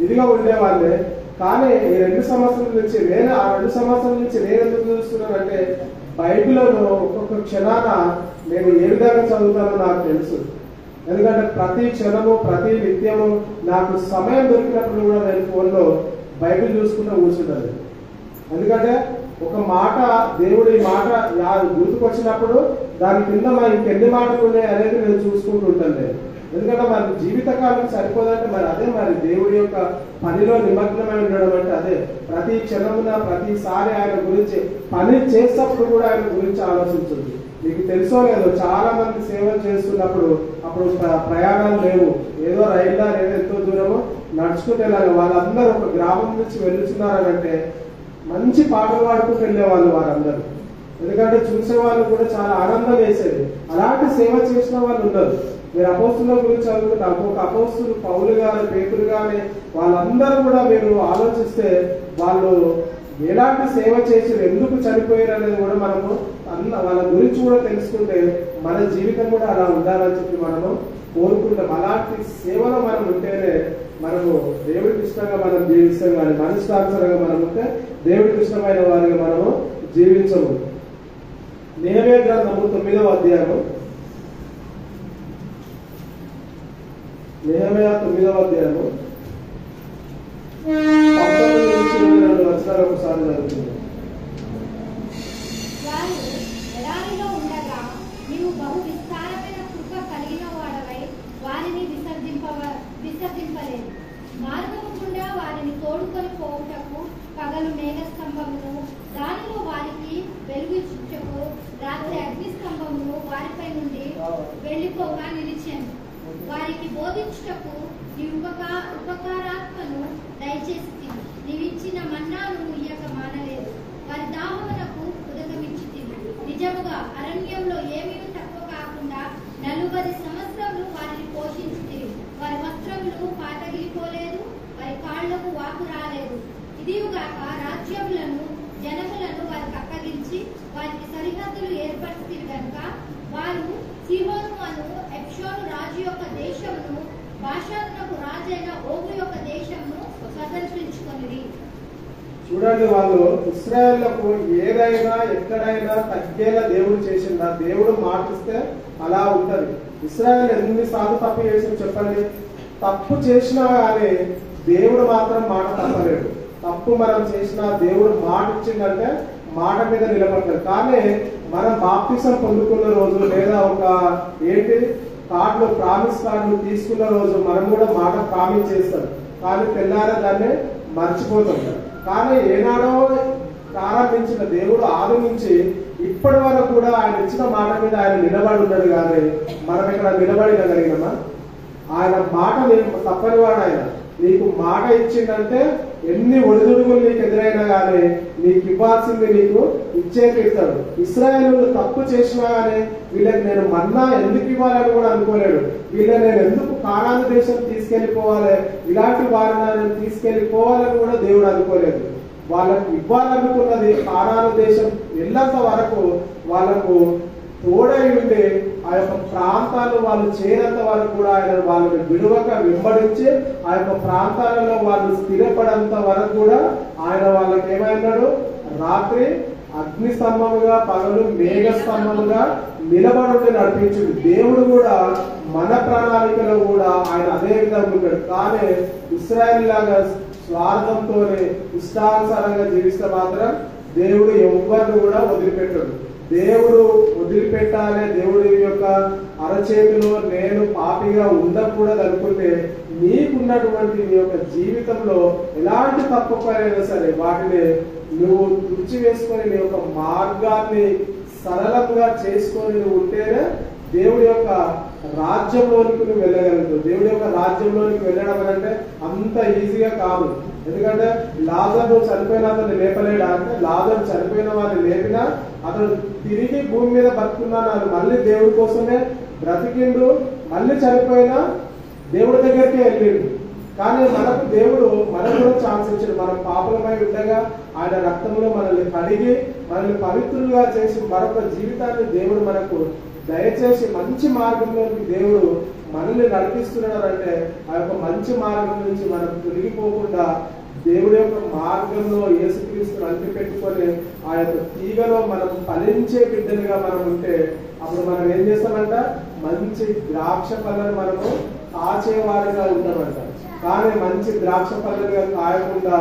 ఇదిగా ఉండేవాళ్ళే. కానీ ఈ 2 సంవత్సరాల నుంచి ఆ 2 సంవత్సరాల నుంచి నేను ఎందుకు చూస్తున్నానంటే బైబిల్లో ఒక్కొక్క క్షణాన నేను ఏ విధంగా చదువుతానో నాకు తెలుసు. ఎందుకంటే ప్రతి క్షణము ప్రతి నిత్యము నాకు సమయం దొరికినప్పుడు కూడా నేను ఫోన్లో బైబిల్ చూసుకుంటూ కూర్చుంటాను. ఎందుకంటే ఒక మాట దేవుడి మాట గుర్తుకొచ్చినప్పుడు దాని కింద మరి ఇంకెన్ని మాటలు ఉన్నాయి అనేది నేను చూసుకుంటూ ఉంటాను. ఎందుకంటే మరి జీవితకాలం సరిపోదంటే మరి అదే మరి దేవుడి యొక్క పనిలో నిమగ్నమై ఉండడం అంటే అదే. ప్రతి క్షణమున ప్రతిసారి ఆయన గురించి పని చేసేటప్పుడు కూడా ఆయన గురించి ఆలోచించండి. మీకు తెలుసో లేదో చాలా మంది సేవలు చేస్తున్నప్పుడు అప్పుడు ప్రయాణాలు లేవు, ఏదో రైల్లో లేదా ఎంతో దూరమో నడుచుకుంటూ వెళ్ళాలి. వాళ్ళందరూ ఒక గ్రామం నుంచి వెళ్తున్నారనంటే మంచి పాటలు పాడుకుంటూ వెళ్ళేవాళ్ళు వారందరూ. ఎందుకంటే చూసే వాళ్ళు కూడా చాలా ఆనందం వేసేది. అలాంటి సేవ చేసిన వాళ్ళు ఉన్నారు. మీరు అపోస్తుల గురించి చదువుకుంటే ఒక అపోస్తులు పౌలు గాని పేతురు గాని వాళ్ళందరూ కూడా మీరు ఆలోచిస్తే వాళ్ళు ఎలాంటి సేవ చేసి ఎందుకు చనిపోయారు అనేది కూడా మనము వాళ్ళ గురించి కూడా తెలుసుకుంటే మన జీవితం కూడా అలా ఉండాలని చెప్పి మనము కోరుకుంటాం. అలాంటి సేవలో మనం ఉంటేనే మనము దేవుడికి ఇష్టంగా మనం జీవిస్తాం. కానీ మనిష్టానుసరంగా మనం ఉంటే దేవుడికి ఇష్టమైన వారిగా మనము జీవించము. నెహెమ్యా గ్రంథము 9వ అధ్యాయము, నెహెమ్యా 9వ అధ్యాయము 19-22 వచనాలు ఒకసారి జరుగుతుంది. ఎడారిలో ఉండగా నీవు బహు విస్తారమైన కృప కలిగిన వాడవై వారిని విసర్జింపలేదు. మార్గము గుండా వారిని తోడుకొని పోవుటకు పగలు మేఘస్తంభమును, దానిలో వారికి వెలుగుచుటకు రాత్రి అగ్నిస్తంభమును వారిపై నుండి వెళ్లిపోగా నిలిచాను. వారికి బోధించుటకు నీ ఉపకారాత్మను దయచేసి నీవిచ్చిన మన్నాను ఇయ్యక మానలేదు. వారి దాహమునకు ఉదకమిచ్చితివి. నిజముగా అరణ్యంలో ఏమీ తక్కువ కాకుండా 40 సంవత్సరములు వారిని పోషించితివి. వారి వస్త్రములు పాతగిలిపోలేదు, వారి కాళ్లకు వాపు రాలేదు. ఇదిగాక రాజ్యములను జనములను వారికి అప్పగించి వారికి సరిహద్దులు ఏర్పరిచితివి గనుక వారు సీహోను అను ఎప్షోను రాజు యొక్క దేశమును, బాషానునకు రాజైన ఓగు యొక్క దేశమును స్వతంత్రించుకొనిరి. చూడండి, వాళ్ళు ఇశ్రాయేలులకు ఏదైనా ఎక్కడైనా తగ్గేలా దేవుడు చేసిందా? దేవుడు మాటిస్తే అలా ఉంటది. ఇశ్రాయేలు ఎన్నిసార్లు తప్పు చేసి చెప్పండి. తప్పు చేసినా కానీ దేవుడు మాత్రం మాట తప్పలేడు. తప్పు మనం చేసినా దేవుడు మాట ఇచ్చిందంటే మాట మీద నిలబడతాడు. కానీ మనం బాప్తిసం పొందుకున్న రోజు లేదా ఒక కార్డులు ప్రామిస్ కార్డులు తీసుకున్న రోజు మనం కూడా మాట ప్రామిస్ చేస్తాం, కానీ తెల్లారే దాన్ని మర్చిపోతాం. కానీ ఏనాడో ప్రారంభించిన దేవుడు ఆది నుంచి ఇప్పటి వరకు కూడా ఆయన ఇచ్చిన మాట మీద ఆయన నిలబడి ఉన్నాడు. కానీ మనం ఇక్కడ నిలబడగలిగినామా? ఆయన మాట నీకు తప్పని వాడు. ఆయన నీకు మాట ఇచ్చిందంటే ఎన్ని ఒడిదుడుగులు నీకు ఎదురైనా కానీ నీకు ఇవ్వాల్సింది నీకు ఇచ్చే తీరుతాడు. ఇశ్రాయేలు తప్పు చేసినా కానీ వీళ్ళకి నేను మన్నా ఎందుకు ఇవ్వాలని కూడా అనుకోలేడు. వీళ్ళని నేను ఎందుకు కానాను దేశం తీసుకెళ్లిపోవాలి, ఇలాంటి వారిని తీసుకెళ్లిపోవాలని కూడా దేవుడు అనుకోలేదు. వాళ్ళకు ఇవ్వాలనుకున్నది కానాను దేశం వెళ్ళేంత వరకు వాళ్ళకు తోడై ఉండి ఆ యొక్క ప్రాంతాలు వాళ్ళు చేరేంత వరకు కూడా ఆయన వాళ్ళని విడువక వెంబడించి ఆ యొక్క ప్రాంతాలలో వాళ్ళు స్థిరపడేంత వరకు కూడా ఆయన వాళ్ళకి ఏమైనాడు? రాత్రి అగ్ని స్తంభముగా, పగలు మేఘ స్తంభముగా నిలబడి నడిపించుడు. దేవుడు కూడా మన ప్రణాళికలో కూడా ఆయన అదే విధంగా ఉంటాడు. కానీ ఇశ్రాయేలు లాగా స్వార్థంతోనే ఇష్టానుసారంగా జీవిస్తే మాత్రం దేవుడు ఎవ్వరిని కూడా వదిలిపెట్టాడు. దేవుడు వదిలిపెట్టాలి, దేవుడి యొక్క అరచేతిలో నేను పాపిగా ఉండకూడదు అనుకుంటే నీకున్నటువంటి నీ యొక్క జీవితంలో ఎలాంటి తప్పు పనైనా సరే వాటిని నువ్వు తుడిచి వేసుకొని నీ యొక్క మార్గాన్ని సరళంగా చేసుకొని నువ్వు ఉంటేనే దేవుడి యొక్క రాజ్యంలోనికి నువ్వు వెళ్ళగలుగుతావు. దేవుడి యొక్క రాజ్యంలోనికి వెళ్ళడం అంటే అంత ఈజీగా కాదు. ఎందుకంటే లాజరు చనిపోయిన అతను లేపలేడా అంటే లాజరు చనిపోయిన వారిని లేపినా అతను తిరిగి భూమి మీద బతుకున్నాను, మళ్ళీ దేవుడి కోసమే బ్రతికిండు, మళ్ళీ చనిపోయినా దేవుడి దగ్గరికే వెళ్ళిండు. కానీ మనకు దేవుడు మనకు కూడా ఛాన్స్ ఇచ్చాడు. మనం పాపలమై ఉండగా ఆయన రక్తంలో మనల్ని కడిగి మనల్ని పవిత్రులుగా చేసి మరొక జీవితాన్ని దేవుడు మనకు దయచేసి మంచి మార్గంలోకి దేవుడు మనల్ని నడిపిస్తున్నాడంటే ఆ యొక్క మంచి మార్గం నుంచి మనం తొలగిపోకుండా దేవుడి యొక్క మార్గంలో యేసుక్రీస్తును అంటి పెట్టుకొని ఆ యొక్క తీగలో మనం ఫలించే బిడ్డలుగా మనం ఉంటే అప్పుడు మనం ఏం చేస్తామంట? మంచి ద్రాక్ష పళ్ళను మనము కాచేవారిగా ఉంటామంట. కానీ మంచి ద్రాక్ష పళ్ళుగా కాయకుండా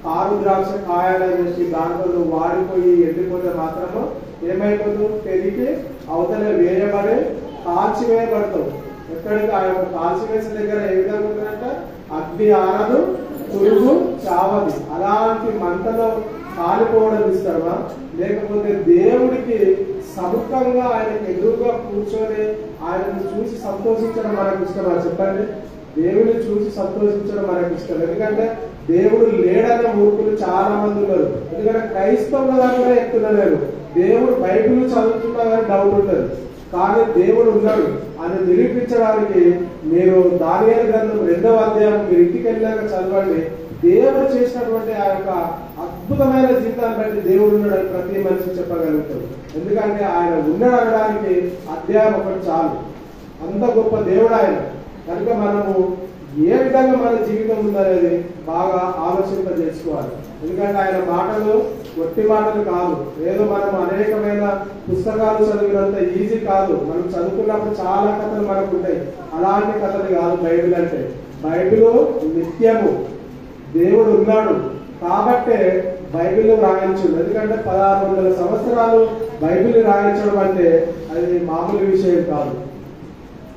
కారు ద్రాక్ష కాయాలని చెప్పి దాంట్లో వాడిపోయి ఎండిపోతే మాత్రము ఏమైపోతుంది? పెరిగి అవతల వేయబడి కాల్చివేయబడతావు. ఎక్కడికి ఆ యొక్క కాల్చివేసిన దగ్గర ఏ విధంగా ఉంటుందంటే అగ్ని ఆనదు, పురుగు చావది. అలాంటి మంటలో కాలిపోవడం ఇస్తావా? లేకపోతే దేవుడికి సముఖంగా ఆయనకు ఎదురుగా కూర్చొని ఆయనను చూసి సంతోషించడం మనకు ఇష్టమా? చెప్పండి. దేవుని చూసి సంతోషించడం మనకు ఇష్టం. ఎందుకంటే దేవుడు లేడనే మూర్ఖులు చాలా మంది ఉన్నారు. ఎందుకంటే క్రైస్తవుల దాంట్లో ఎక్కుతున్నారు. దేవుడు బైబిల్ చదువుతున్నా కానీ డౌట్ ఉంటుంది. కానీ దేవుడు ఉన్నాడు అని నిరూపించడానికి మీరు దానియేలు గ్రంథం 2వ అధ్యాయం మీరు ఇంటికి వెళ్ళాక చదవండి. దేవుడు చేసినటువంటి ఆ యొక్క అద్భుతమైన జీవితాన్ని బట్టి దేవుడు ఉన్నాడని ప్రతి మనిషి చెప్పగలుగుతాడు. ఎందుకంటే ఆయన ఉన్నాడు అనడానికి అధ్యాయం ఒకటి చాలు. అంత గొప్ప దేవుడు ఆయన. కనుక మనము ఏ విధంగా మన జీవితం ఉందనేది బాగా ఆలోచన చేసుకోవాలి. ఎందుకంటే ఆయన మాటలు ఒట్టి మాటలు కాదు. ఏదో మనం అనేకమైన పుస్తకాలు చదివినంత ఈజీ కాదు. మనం చదువుకున్నప్పుడు చాలా కథలు మనకు ఉంటాయి. అలాంటి కథలు కాదు బైబిల్ అంటే. బైబిల్ నిత్యము దేవుడు ఉన్నాడు కాబట్టే బైబిల్ రాయించు. ఎందుకంటే 1600 సంవత్సరాలు బైబిల్ రాయించడం అంటే అది మామూలు విషయం కాదు.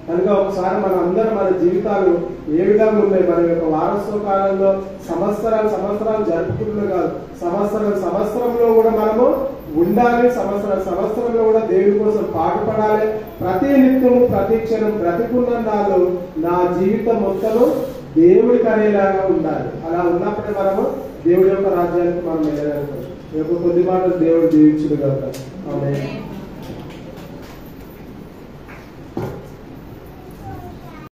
కనుక ఒకసారి మన అందరం మన జీవితాలు ఏ విధంగా ఉన్నాయి, మన యొక్క వారసత్వ కాలంలో సంవత్సరాలు జరుపుకుంటున్నాం కాదు, సంవత్సరంలో కూడా మనము ఉండాలి. సంవత్సరంలో కూడా దేవుడి కోసం పాటుపడాలి. ప్రతి నిత్యము ప్రతి క్షణం బ్రతికున్నాళ్ళు నా జీవితం మొత్తము దేవుడికి అనేలాగా ఉండాలి. అలా ఉన్నప్పుడే మనము దేవుడి యొక్క రాజ్యానికి మనం వెళ్ళగలుగుతాం. ఈ యొక్క కొద్ది మాటలు దేవుడు దీవించును గాక. ఆమేన్.